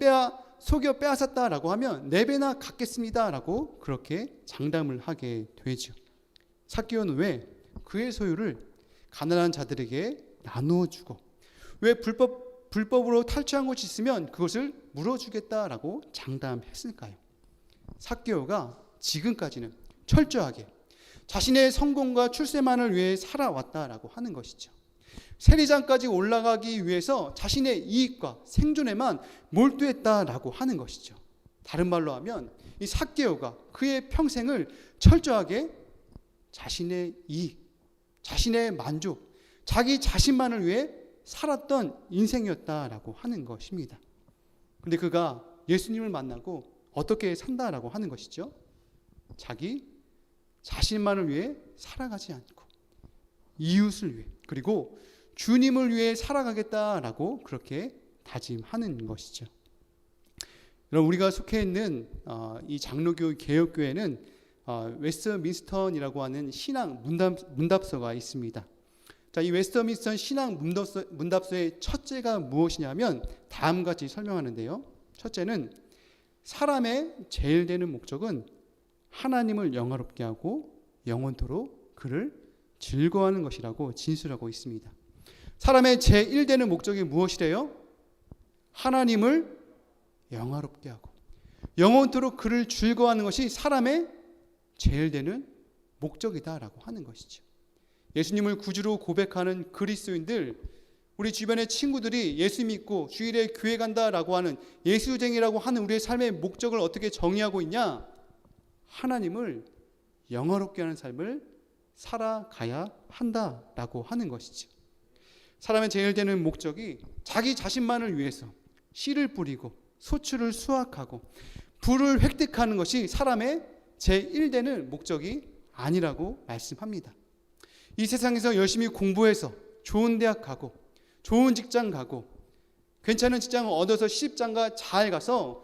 속여 빼앗았다라고 하면 4배나 갚겠습니다라고 그렇게 장담을 하게 되죠. 삭개오는 왜 그의 소유를 가난한 자들에게 나누어 주고 왜 불법으로 탈취한 것이 있으면 그것을 물어주겠다라고 장담했을까요? 삭개오가 지금까지는 철저하게 자신의 성공과 출세만을 위해 살아왔다라고 하는 것이죠. 세리장까지 올라가기 위해서 자신의 이익과 생존에만 몰두했다라고 하는 것이죠. 다른 말로 하면 이 삭개오가 그의 평생을 철저하게 자신의 이익, 자신의 만족, 자기 자신만을 위해 살았던 인생이었다라고 하는 것입니다. 그런데 그가 예수님을 만나고 어떻게 산다라고 하는 것이죠? 자기 자신만을 위해 살아가지 않고 이웃을 위해 그리고 주님을 위해 살아가겠다라고 그렇게 다짐하는 것이죠. 여러분, 우리가 속해 있는 이 장로교 개혁교회는 웨스트민스턴이라고 하는 신앙 문답서가 있습니다. 자, 이 웨스트민스턴 신앙 문답서의 첫째가 무엇이냐면 다음과 같이 설명하는데요. 첫째는 사람의 제일 되는 목적은 하나님을 영화롭게 하고 영원토록 그를 즐거워하는 것이라고 진술하고 있습니다. 사람의 제1되는 목적이 무엇이래요? 하나님을 영화롭게 하고 영원토록 그를 즐거워하는 것이 사람의 제일 되는 목적이다라고 하는 것이죠. 예수님을 구주로 고백하는 그리스도인들, 우리 주변의 친구들이 예수 믿고 주일에 교회 간다라고 하는 예수쟁이라고 하는 우리의 삶의 목적을 어떻게 정의하고 있냐? 하나님을 영화롭게 하는 삶을 살아가야 한다라고 하는 것이죠. 사람의 제일 되는 목적이 자기 자신만을 위해서 씨를 뿌리고 소출을 수확하고 부를 획득하는 것이 사람의 제1되는 목적이 아니라고 말씀합니다. 이 세상에서 열심히 공부해서 좋은 대학 가고 좋은 직장 가고 괜찮은 직장을 얻어서 시집장가 잘 가서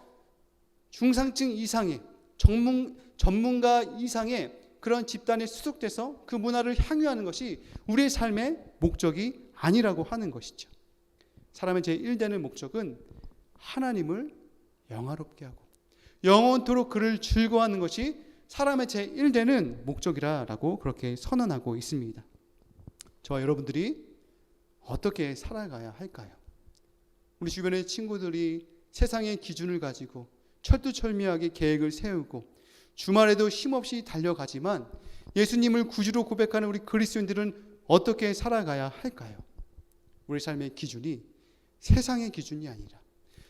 중상층 이상의 전문가 이상의 그런 집단에 수속돼서 그 문화를 향유하는 것이 우리의 삶의 목적이 아니라고 하는 것이죠. 사람의 제1되는 목적은 하나님을 영화롭게 하고 영원토록 그를 즐거워하는 것이 사람의 제1되는 목적이라고 그렇게 선언하고 있습니다. 저와 여러분들이 어떻게 살아가야 할까요? 우리 주변의 친구들이 세상의 기준을 가지고 철두철미하게 계획을 세우고 주말에도 쉼없이 달려가지만 예수님을 구주로 고백하는 우리 그리스도인들은 어떻게 살아가야 할까요? 우리 삶의 기준이 세상의 기준이 아니라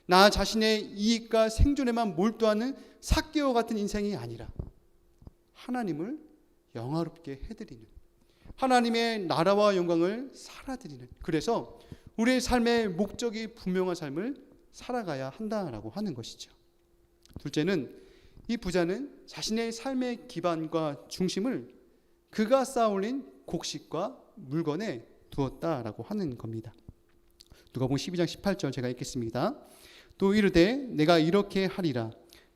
나 자신의 이익과 생존에만 몰두하는 삭개와 같은 인생이 아니라 하나님을 영화롭게 해드리는 하나님의 나라와 영광을 살아드리는, 그래서 우리의 삶의 목적이 분명한 삶을 살아가야 한다라고 하는 것이죠. 둘째는 이 부자는 자신의 삶의 기반과 중심을 그가 쌓아올린 곡식과 물건에 두었다라고 하는 겁니다. 누가복음 12장 18절 제가 읽겠습니다. 또 이르되 내가 이렇게 하리라.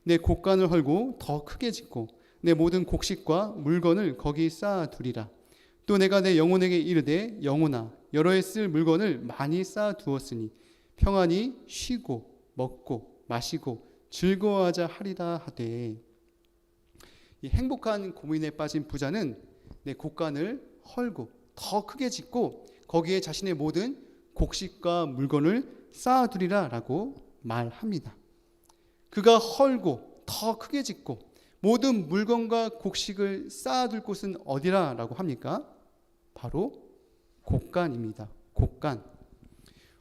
내 곡간을 헐고 더 크게 짓고 내 모든 곡식과 물건을 거기 쌓아두리라. 또 내가 내 영혼에게 이르되 영혼아 여러 해 쓸 물건을 많이 쌓아두었으니 평안히 쉬고 먹고 마시고 즐거워하자 하리라 하되. 이 행복한 고민에 빠진 부자는 내 곡간을 헐고 더 크게 짓고 거기에 자신의 모든 곡식과 물건을 쌓아두리라 라고 말합니다. 그가 헐고 더 크게 짓고 모든 물건과 곡식을 쌓아둘 곳은 어디라 라고 합니까? 바로 곡간입니다. 곡간.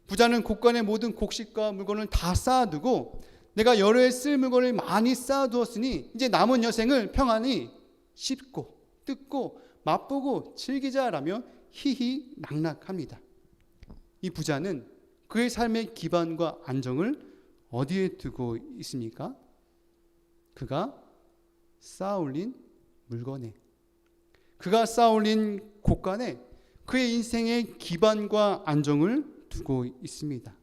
부자는 곡간에 모든 곡식과 물건을 다 쌓아두고 내가 여러 해 쓸 물건을 많이 쌓아두었으니 이제 남은 여생을 평안히 씹고 뜯고 맛보고 즐기자라며 희희낙낙합니다. 이 부자는 그의 삶의 기반과 안정을 어디에 두고 있습니까? 그가 쌓아올린 물건에, 그가 쌓아올린 곡간에 그의 인생의 기반과 안정을 두고 있습니다.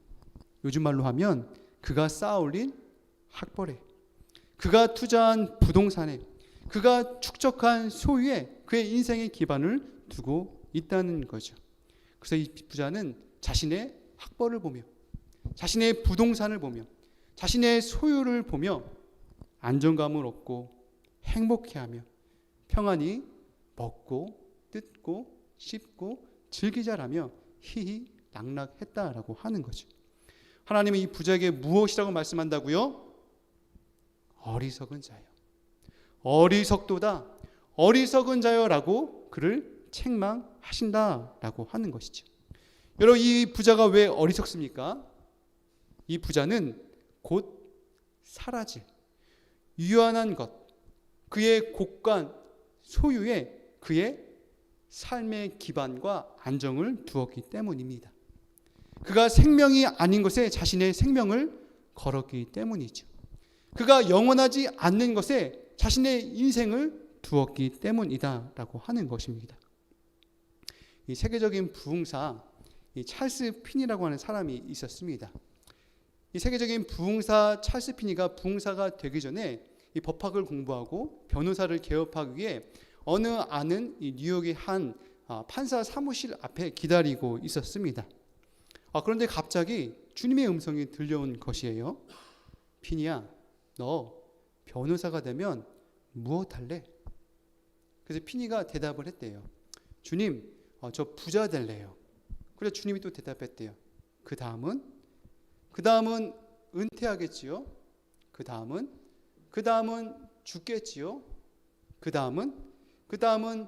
요즘 말로 하면 그가 쌓아올린 학벌에, 그가 투자한 부동산에, 그가 축적한 소유에 그의 인생의 기반을 두고 있다는 거죠. 그래서 이 부자는 자신의 학벌을 보며 자신의 부동산을 보며 자신의 소유를 보며 안정감을 얻고 행복해하며 평안히 먹고 뜯고 씹고 즐기자라며 희희낙낙했다라고 하는 거죠. 하나님은 이 부자에게 무엇이라고 말씀한다고요? 어리석은 자요. 어리석도다. 어리석은 자요라고 그를 책망하신다라고 하는 것이죠. 여러분, 이 부자가 왜 어리석습니까? 이 부자는 곧 사라질 유한한 것, 그의 곡간 소유에 그의 삶의 기반과 안정을 두었기 때문입니다. 그가 생명이 아닌 것에 자신의 생명을 걸었기 때문이죠. 그가 영원하지 않는 것에 자신의 인생을 두었기 때문이다라고 하는 것입니다. 이 세계적인 부흥사 이 찰스 피니라고 하는 사람이 있었습니다. 이 세계적인 부흥사 찰스 피니가 부흥사가 되기 전에 이 법학을 공부하고 변호사를 개업하기 위해 어느 아는 이 뉴욕의 한 판사 사무실 앞에 기다리고 있었습니다. 그런데 갑자기 주님의 음성이 들려온 것이에요. 피니야, 너 변호사가 되면 무엇 할래? 그래서 피니가 대답을 했대요. 주님, 저 부자 될래요. 그래서 주님이 또 대답했대요. 그 다음은 은퇴하겠지요. 그 다음은 죽겠지요. 그 다음은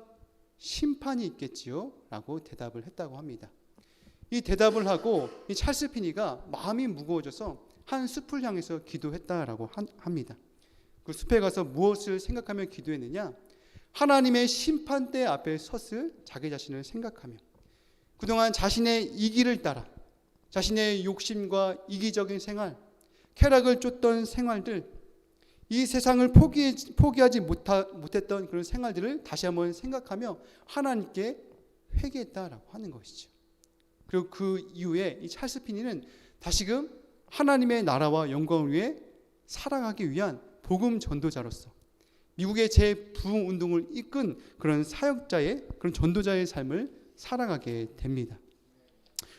심판이 있겠지요. 라고 대답을 했다고 합니다. 이 대답을 하고 이 찰스 피니가 마음이 무거워져서 한 숲을 향해서 기도했다라고 합니다. 그 숲에 가서 무엇을 생각하며 기도했느냐? 하나님의 심판대 앞에 섰을 자기 자신을 생각하며 그동안 자신의 이기를 따라 자신의 욕심과 이기적인 생활, 쾌락을 쫓던 생활들, 이 세상을 포기하지 못했던 그런 생활들을 다시 한번 생각하며 하나님께 회개했다라고 하는 것이죠. 그리고 그 이후에 이 찰스 피니는 다시금 하나님의 나라와 영광을 위해 살아가기 위한 복음 전도자로서 미국의 재부흥 운동을 이끈 그런 사역자의 그런 전도자의 삶을 살아가게 됩니다.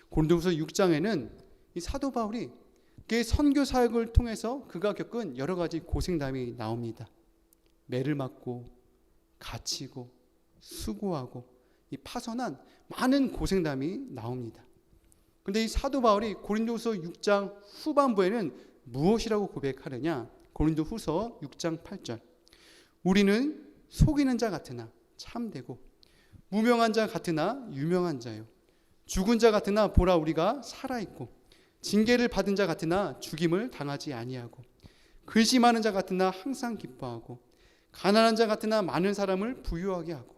고린도후서 6장에는 이 사도 바울이 그의 선교 사역을 통해서 그가 겪은 여러 가지 고생담이 나옵니다. 매를 맞고 갇히고 수고하고 이 파선한 많은 고생담이 나옵니다. 그런데 이 사도 바울이 고린도후서 6장 후반부에는 무엇이라고 고백하느냐? 고린도후서 6장 8절. 우리는 속이는 자 같으나 참되고 무명한 자 같으나 유명한 자요. 죽은 자 같으나 보라 우리가 살아있고 징계를 받은 자 같으나 죽임을 당하지 아니하고 근심하는 자 같으나 항상 기뻐하고 가난한 자 같으나 많은 사람을 부유하게 하고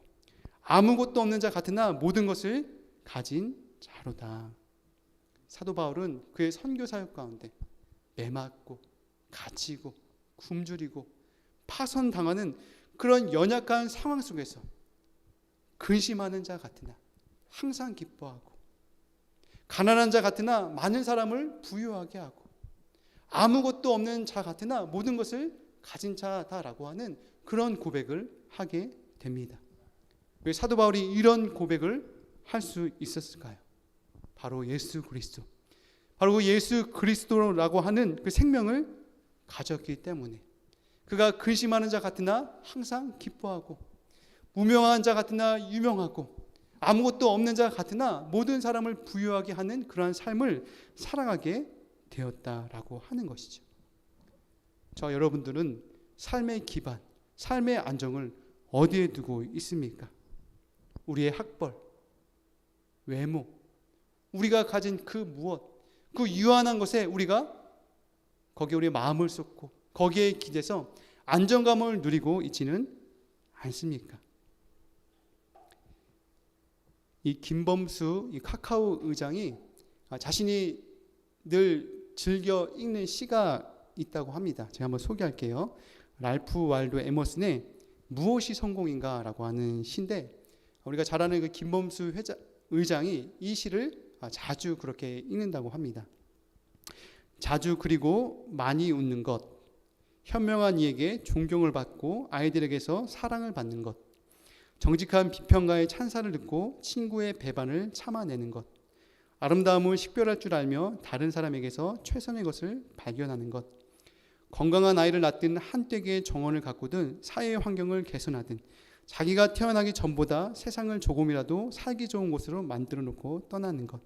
아무것도 없는 자 같으나 모든 것을 가진 자로다. 사도 바울은 그의 선교 사역 가운데 매맞고 갇히고 굶주리고 파선당하는 그런 연약한 상황 속에서 근심하는 자 같으나 항상 기뻐하고 가난한 자 같으나 많은 사람을 부유하게 하고 아무것도 없는 자 같으나 모든 것을 가진 자다라고 하는 그런 고백을 하게 됩니다. 왜 사도 바울이 이런 고백을 할 수 있었을까요? 바로 예수 그리스도, 바로 그 예수 그리스도라고 하는 그 생명을 가졌기 때문에 그가 근심하는 자 같으나 항상 기뻐하고 무명한 자 같으나 유명하고 아무것도 없는 자 같으나 모든 사람을 부유하게 하는 그러한 삶을 살아가게 되었다라고 하는 것이죠. 저 여러분들은 삶의 기반, 삶의 안정을 어디에 두고 있습니까? 우리의 학벌, 외모, 우리가 가진 그 무엇, 그 유한한 것에 우리가 거기에 우리의 마음을 쏟고 거기에 기대서 안정감을 누리고 있지는 않습니까? 이 김범수 이 카카오 의장이 자신이 늘 즐겨 읽는 시가 있다고 합니다. 제가 한번 소개할게요. 랄프 waldo 에머슨의 무엇이 성공인가라고 하는 시인데 우리가 잘 아는 그 김범수 의장이 이 시를 자주 그렇게 읽는다고 합니다. 자주 그리고 많이 웃는 것, 현명한 이에게 존경을 받고 아이들에게서 사랑을 받는 것, 정직한 비평가의 찬사를 듣고 친구의 배반을 참아내는 것, 아름다움을 식별할 줄 알며 다른 사람에게서 최선의 것을 발견하는 것, 건강한 아이를 낳든 한때의 정원을 가꾸든 사회 환경을 개선하든 자기가 태어나기 전보다 세상을 조금이라도 살기 좋은 곳으로 만들어 놓고 떠나는 것,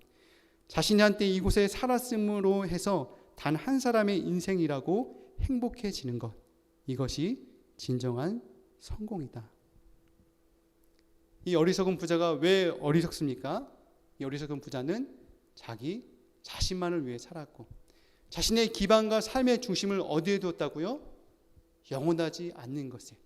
자신이 한때 이곳에 살았음으로 해서 단 한 사람의 인생이라고 행복해지는 것, 이것이 진정한 성공이다. 이 어리석은 부자가 왜 어리석습니까? 이 어리석은 부자는 자기 자신만을 위해 살았고 자신의 기반과 삶의 중심을 어디에 두었다고요? 영원하지 않는 것에,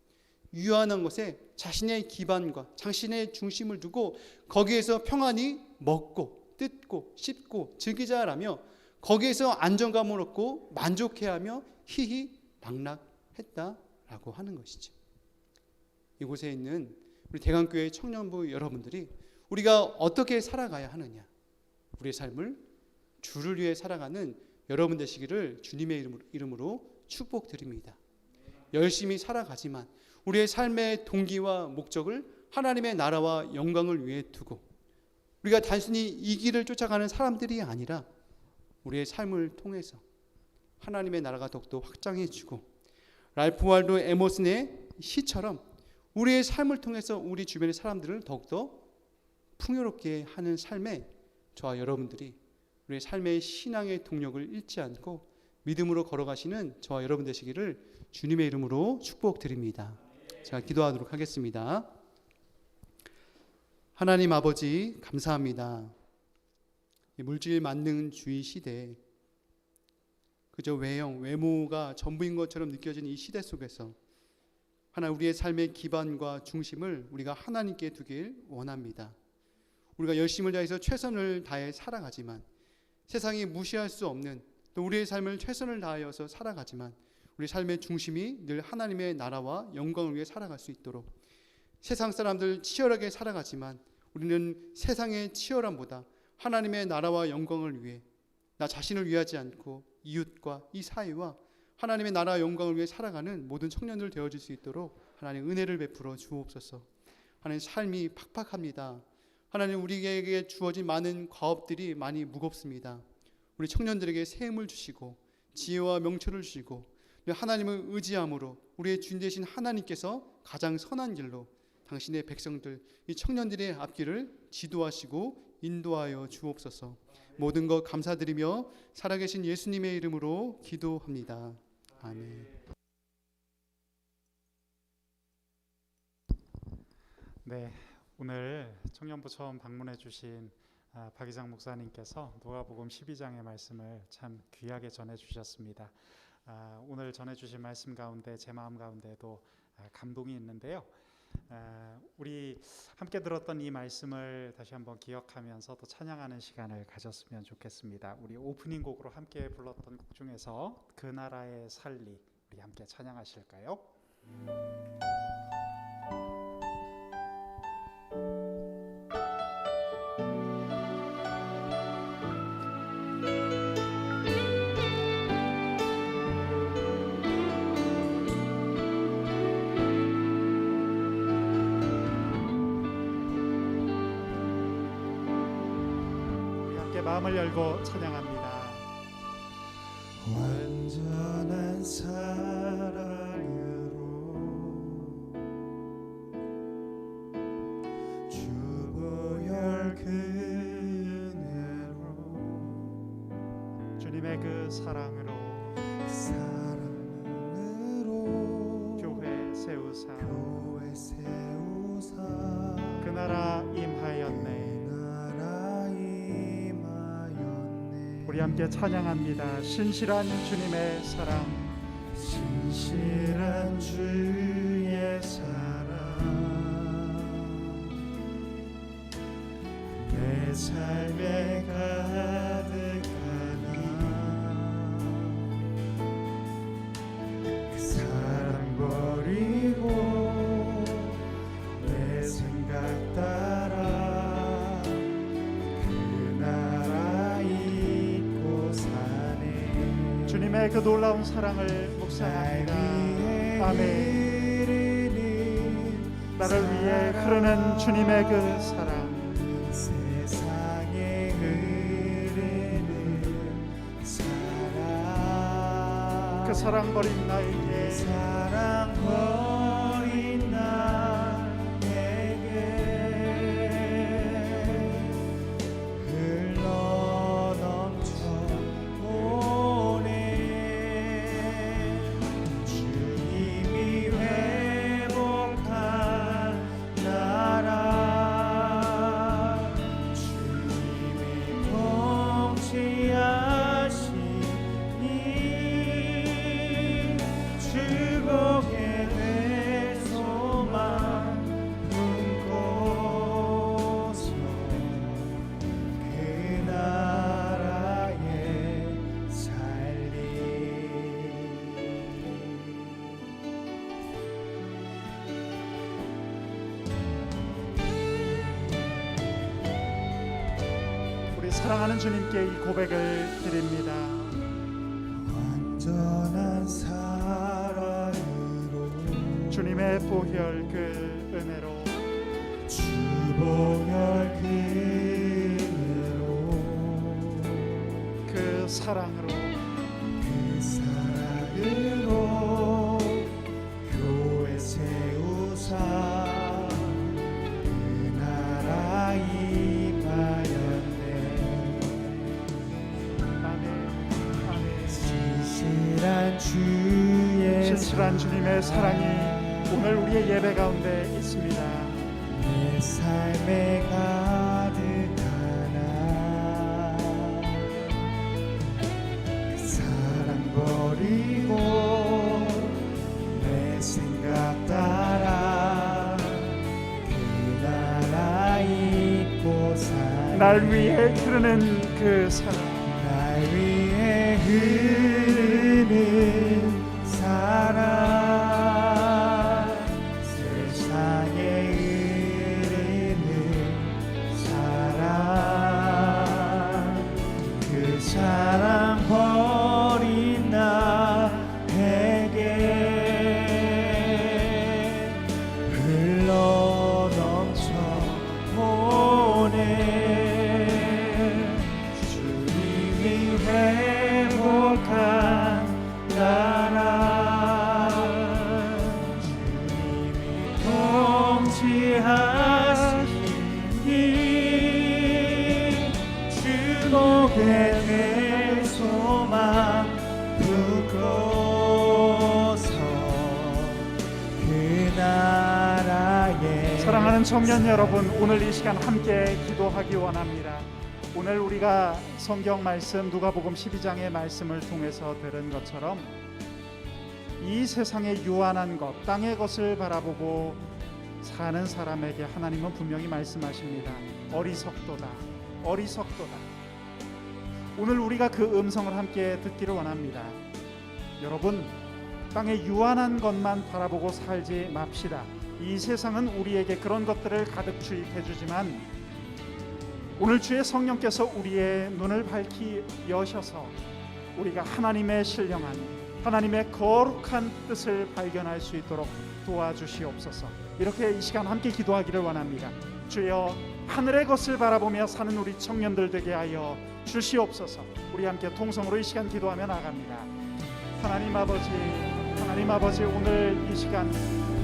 유한한 것에 자신의 기반과 자신의 중심을 두고 거기에서 평안히 먹고 뜯고 씹고 즐기자라며 거기에서 안정감을 얻고 만족해하며 희희낙낙했다라고 하는 것이죠. 이곳에 있는 우리 대강교회 청년부 여러분들이 우리가 어떻게 살아가야 하느냐, 우리의 삶을 주를 위해 살아가는 여러분 되시기를 주님의 이름으로 축복드립니다. 열심히 살아가지만 우리의 삶의 동기와 목적을 하나님의 나라와 영광을 위해 두고 우리가 단순히 이 길을 쫓아가는 사람들이 아니라 우리의 삶을 통해서 하나님의 나라가 더욱더 확장해지고 랄프 waldo 에머슨의 시처럼 우리의 삶을 통해서 우리 주변의 사람들을 더욱더 풍요롭게 하는 삶에 저와 여러분들이 우리의 삶의 신앙의 동력을 잃지 않고 믿음으로 걸어가시는 저와 여러분 되시기를 주님의 이름으로 축복드립니다. 제가 기도하도록 하겠습니다. 하나님 아버지 감사합니다. 물질 만능주의 시대에 그저 외형, 외모가 전부인 것처럼 느껴지는 이 시대 속에서 하나님 우리의 삶의 기반과 중심을 우리가 하나님께 두길 원합니다. 우리가 열심을 다해서 최선을 다해 살아가지만 세상이 무시할 수 없는 또 우리의 삶을 최선을 다하여서 살아가지만 우리 삶의 중심이 늘 하나님의 나라와 영광을 위해 살아갈 수 있도록, 세상 사람들 치열하게 살아가지만 우리는 세상의 치열함보다 하나님의 나라와 영광을 위해 나 자신을 위하지 않고 이웃과 이 사회와 하나님의 나라와 영광을 위해 살아가는 모든 청년들 되어질 수 있도록 하나님 은혜를 베풀어 주옵소서. 하나님 삶이 팍팍합니다. 하나님 우리에게 주어진 많은 과업들이 많이 무겁습니다. 우리 청년들에게 새 힘을 주시고 지혜와 명철을 주시고 하나님을 의지함으로 우리의 주인 되신 하나님께서 가장 선한 길로 당신의 백성들 이 청년들의 앞길을 지도하시고 인도하여 주옵소서. 모든 것 감사드리며 살아계신 예수님의 이름으로 기도합니다. 아멘. 네, 오늘 청년부 처음 방문해 주신 박이상 목사님께서 누가복음 12장의 말씀을 참 귀하게 전해 주셨습니다. 오늘 전해 주신 말씀 가운데 제 마음 가운데도 감동이 있는데요. 우리 함께 들었던 이 말씀을 다시 한번 기억하면서 또 찬양하는 시간을 가졌으면 좋겠습니다. 우리 오프닝 곡으로 함께 불렀던 곡 중에서 그 나라의 살리 우리 함께 찬양하실까요? 마음을 열고 찬양합니다. 완전한 사랑으로 주보혈 그은혜로 주님의 그 사랑으로 교회 세우사 그 나라 임하였네. 우리 함께 찬양합니다. 신실한 주님의 사랑, 신실한 주의 사랑 내 삶에 가득하나 그 사랑 버리고 내 생각 따라 주님의 그 놀라운 사랑을 묵상합니다. 아멘. 나를 위해 흐르는 주님의 그 사랑, 세상에 흐르는 사랑, 그 사랑 버린 나에게, 사랑 버린 나에게 흘러 넘쳐 사랑하는 주님께 이 고백을 드립니다. 완전한 사랑으로 주님의 보혈 그 은혜로 주보혈 그은혜로 그 사랑으로 그 사랑으로 교회 세우사 그 나라 임하였네. 신실한 주님의 사랑이 오늘 우리의 예배 가운데 있습니다. 내 삶에 가득하나 그 사랑 버리고 내 생각 따라 그 나라 잊고 사네. 날 위해 흐르는 그 사랑, 날 위해 흐르는 사랑 하시니 주목에 내 소망 두고서 그 나라에. 사랑하는 청년 여러분, 오늘 이 시간 함께 기도하기 원합니다. 오늘 우리가 성경 말씀 누가복음 12장의 말씀을 통해서 들은 것처럼 이 세상의 유한한 것, 땅의 것을 바라보고 사는 사람에게 하나님은 분명히 말씀하십니다. 어리석도다, 어리석도다. 오늘 우리가 그 음성을 함께 듣기를 원합니다. 여러분, 땅의 유한한 것만 바라보고 살지 맙시다. 이 세상은 우리에게 그런 것들을 가득 주입해 주지만 오늘 주의 성령께서 우리의 눈을 밝히 여셔서 우리가 하나님의 신령한, 하나님의 거룩한 뜻을 발견할 수 있도록 도와주시옵소서. 이렇게 이 시간 함께 기도하기를 원합니다. 주여, 하늘의 것을 바라보며 사는 우리 청년들 되게 하여 주시옵소서. 우리 함께 통성으로 이 시간 기도하며 나갑니다. 하나님 아버지, 하나님 아버지, 오늘 이 시간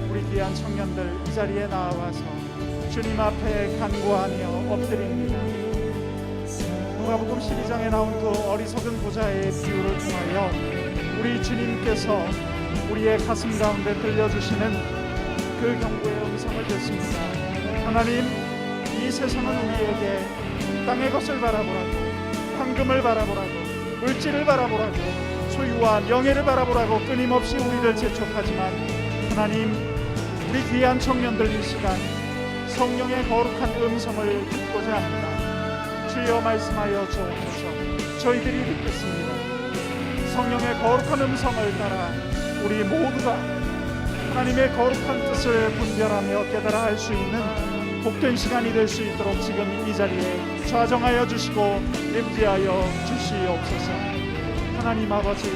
우리 귀한 청년들 이 자리에 나와서 주님 앞에 간구하며 엎드립니다. 누가복음 12장에 나온 그 어리석은 부자의 비유를 통하여 우리 주님께서 우리의 가슴 가운데 들려주시는 그 경고의 음성을 듣습니다. 하나님, 이 세상은 우리에게 땅의 것을 바라보라고, 황금을 바라보라고, 물질을 바라보라고, 소유와 명예를 바라보라고 끊임없이 우리를 재촉하지만 하나님, 우리 귀한 청년들 이 시간 성령의 거룩한 음성을 듣고자 합니다. 주여 말씀하여 주옵소서. 저희들이 듣겠습니다. 성령의 거룩한 음성을 따라 우리 모두가 하나님의 거룩한 뜻을 분별하며 깨달아 알 수 있는 복된 시간이 될 수 있도록 지금 이 자리에 좌정하여 주시고 임재하여 주시옵소서. 하나님 아버지,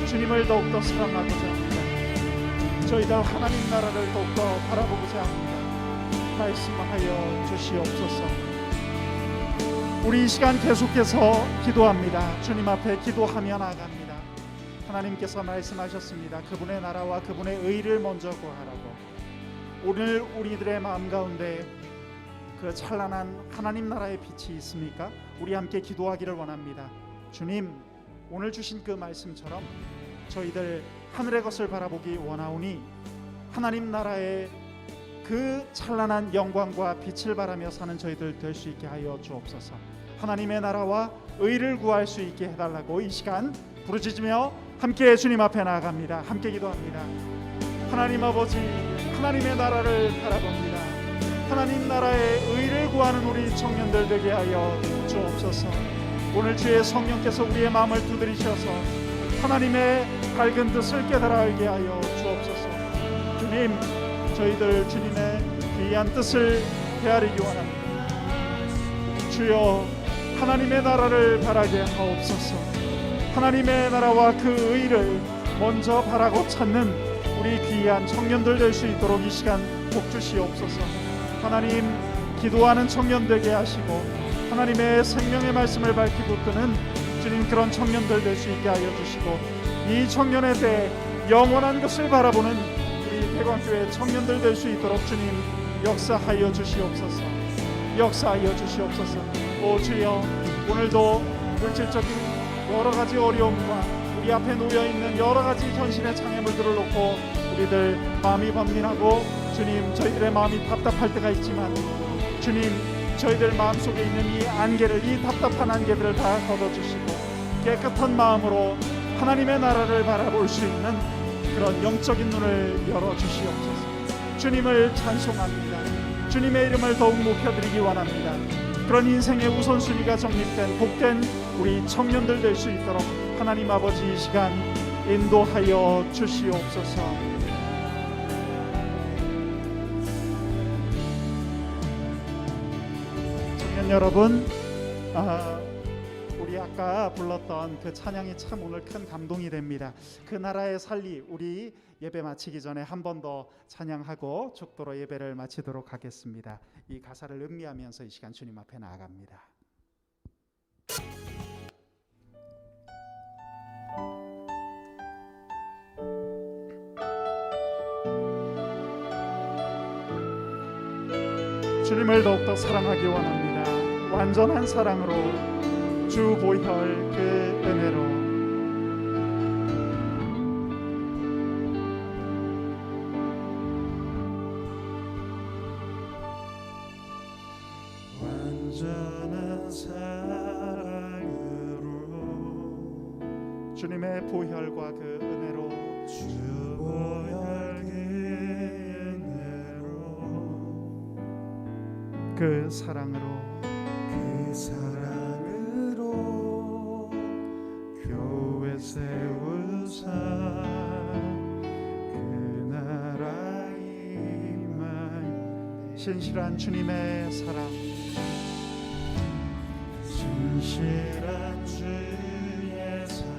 주님을 더욱더 사랑하고자 합니다. 저희들 하나님 나라를 더욱더 바라보고자 합니다. 말씀하여 주시옵소서. 우리 이 시간 계속해서 기도합니다. 주님 앞에 기도하며 나아갑니다. 하나님께서 말씀하셨습니다. 그분의 나라와 그분의 의를 먼저 구하라고. 오늘 우리들의 마음 가운데 그 찬란한 하나님 나라의 빛이 있습니까? 우리 함께 기도하기를 원합니다. 주님, 오늘 주신 그 말씀처럼 저희들 하늘의 것을 바라보기 원하오니 하나님 나라의 그 찬란한 영광과 빛을 바라며 사는 저희들 될 수 있게 하여 주옵소서. 하나님의 나라와 의를 구할 수 있게 해달라고 이 시간 부르짖으며 함께 주님 앞에 나아갑니다. 함께 기도합니다. 하나님 아버지, 하나님의 나라를 바라봅니다. 하나님 나라의 의를 구하는 우리 청년들 되게 하여 주옵소서. 오늘 주의 성령께서 우리의 마음을 두드리셔서 하나님의 밝은 뜻을 깨달아 알게 하여 주옵소서. 주님, 저희들 주님의 귀한 뜻을 헤아리기 원합니다. 주여, 하나님의 나라를 바라게 하옵소서. 하나님의 나라와 그 의를 먼저 바라고 찾는 우리 귀한 청년들 될 수 있도록 이 시간 복 주시옵소서. 하나님, 기도하는 청년 되게 하시고 하나님의 생명의 말씀을 밝히 붙드는 주님 그런 청년들 될 수 있게 하여 주시고 이 청년에 대해 영원한 것을 바라보는 우리 대광교회 청년들 될 수 있도록 주님 역사하여 주시옵소서. 역사하여 주시옵소서. 오 주여, 오늘도 물질적인 여러 가지 어려움과 우리 앞에 놓여 있는 여러 가지 현실의 장애물들을 놓고 우리들 마음이 번민하고 주님 저희들의 마음이 답답할 때가 있지만 주님 저희들 마음속에 있는 이 안개를, 이 답답한 안개들을 다 걷어주시고 깨끗한 마음으로 하나님의 나라를 바라볼 수 있는 그런 영적인 눈을 열어주시옵소서. 주님을 찬송합니다. 주님의 이름을 더욱 높여드리기 원합니다. 그런 인생의 우선순위가 정립된 복된 우리 청년들 될 수 있도록 하나님 아버지 이 시간 인도하여 주시옵소서. 청년 여러분, 우리 아까 불렀던 그 찬양이 참 오늘 큰 감동이 됩니다. 그 나라의 살리, 우리 예배 마치기 전에 한 번 더 찬양하고 축도로 예배를 마치도록 하겠습니다. 이 가사를 음미하면서 이 시간 주님 앞에 나아갑니다. 주님을 더욱더 사랑하기 원합니다. 완전한 사랑으로 주 보혈 그 은혜로 완전한 사랑으로 주님의 보혈과 그 은혜로 주 보혈 그 은혜로 그 사랑으로 그 사랑으로 교회 세우사 그 나라 임하여 신실한 주님의 사랑 진실한 주의 사랑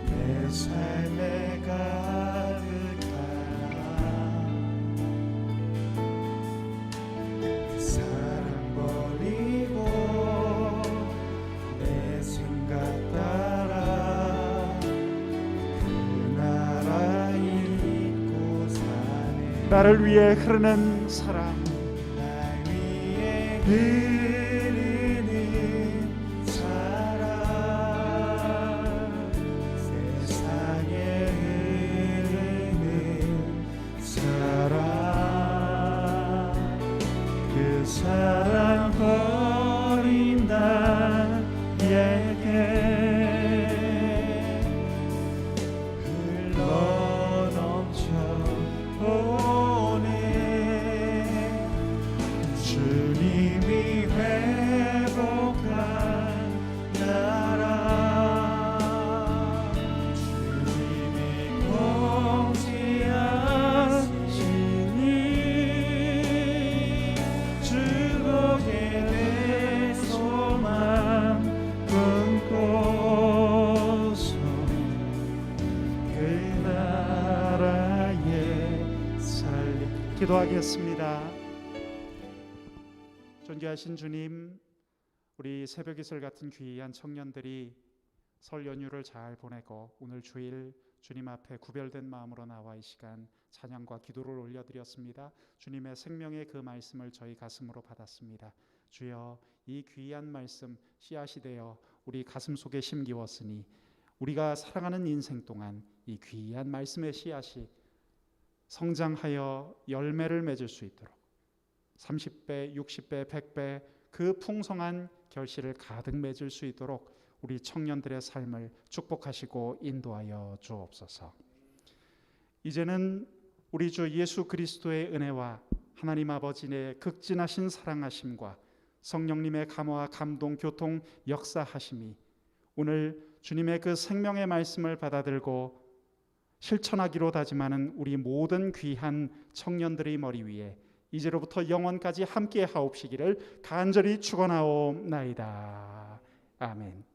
내 삶에 가득하라 그 사랑 버리고 내 생각 따라 그 나라 잊고 사네 나를 위해 흐르는 사랑 흐르는 사랑 세상에 흐르는 사랑 그 사랑 버린 나에게 흘러넘쳐 오네 주님이 회복한 나라 주님이 공지하시니 주복에 내 소망 꿈꿔서 그 나라에 살리 기도하겠습니다. 존귀하신 주님, 우리 새벽 이슬 같은 귀한 청년들이 설 연휴를 잘 보내고 오늘 주일 주님 앞에 구별된 마음으로 나와 이 시간 찬양과 기도를 올려드렸습니다. 주님의 생명의 그 말씀을 저희 가슴으로 받았습니다. 주여, 이 귀한 말씀 씨앗이 되어 우리 가슴 속에 심기웠으니 우리가 살아가는 인생 동안 이 귀한 말씀의 씨앗이 성장하여 열매를 맺을 수 있도록 30배, 60배, 100배 그 풍성한 결실을 가득 맺을 수 있도록 우리 청년들의 삶을 축복하시고 인도하여 주옵소서. 이제는 우리 주 예수 그리스도의 은혜와 하나님 아버지의 극진하신 사랑하심과 성령님의 감화, 감동, 교통, 역사하심이 오늘 주님의 그 생명의 말씀을 받아들고 실천하기로 다짐하는 우리 모든 귀한 청년들의 머리 위에 이제로부터 영원까지 함께 하옵시기를 간절히 축원하옵나이다. 아멘.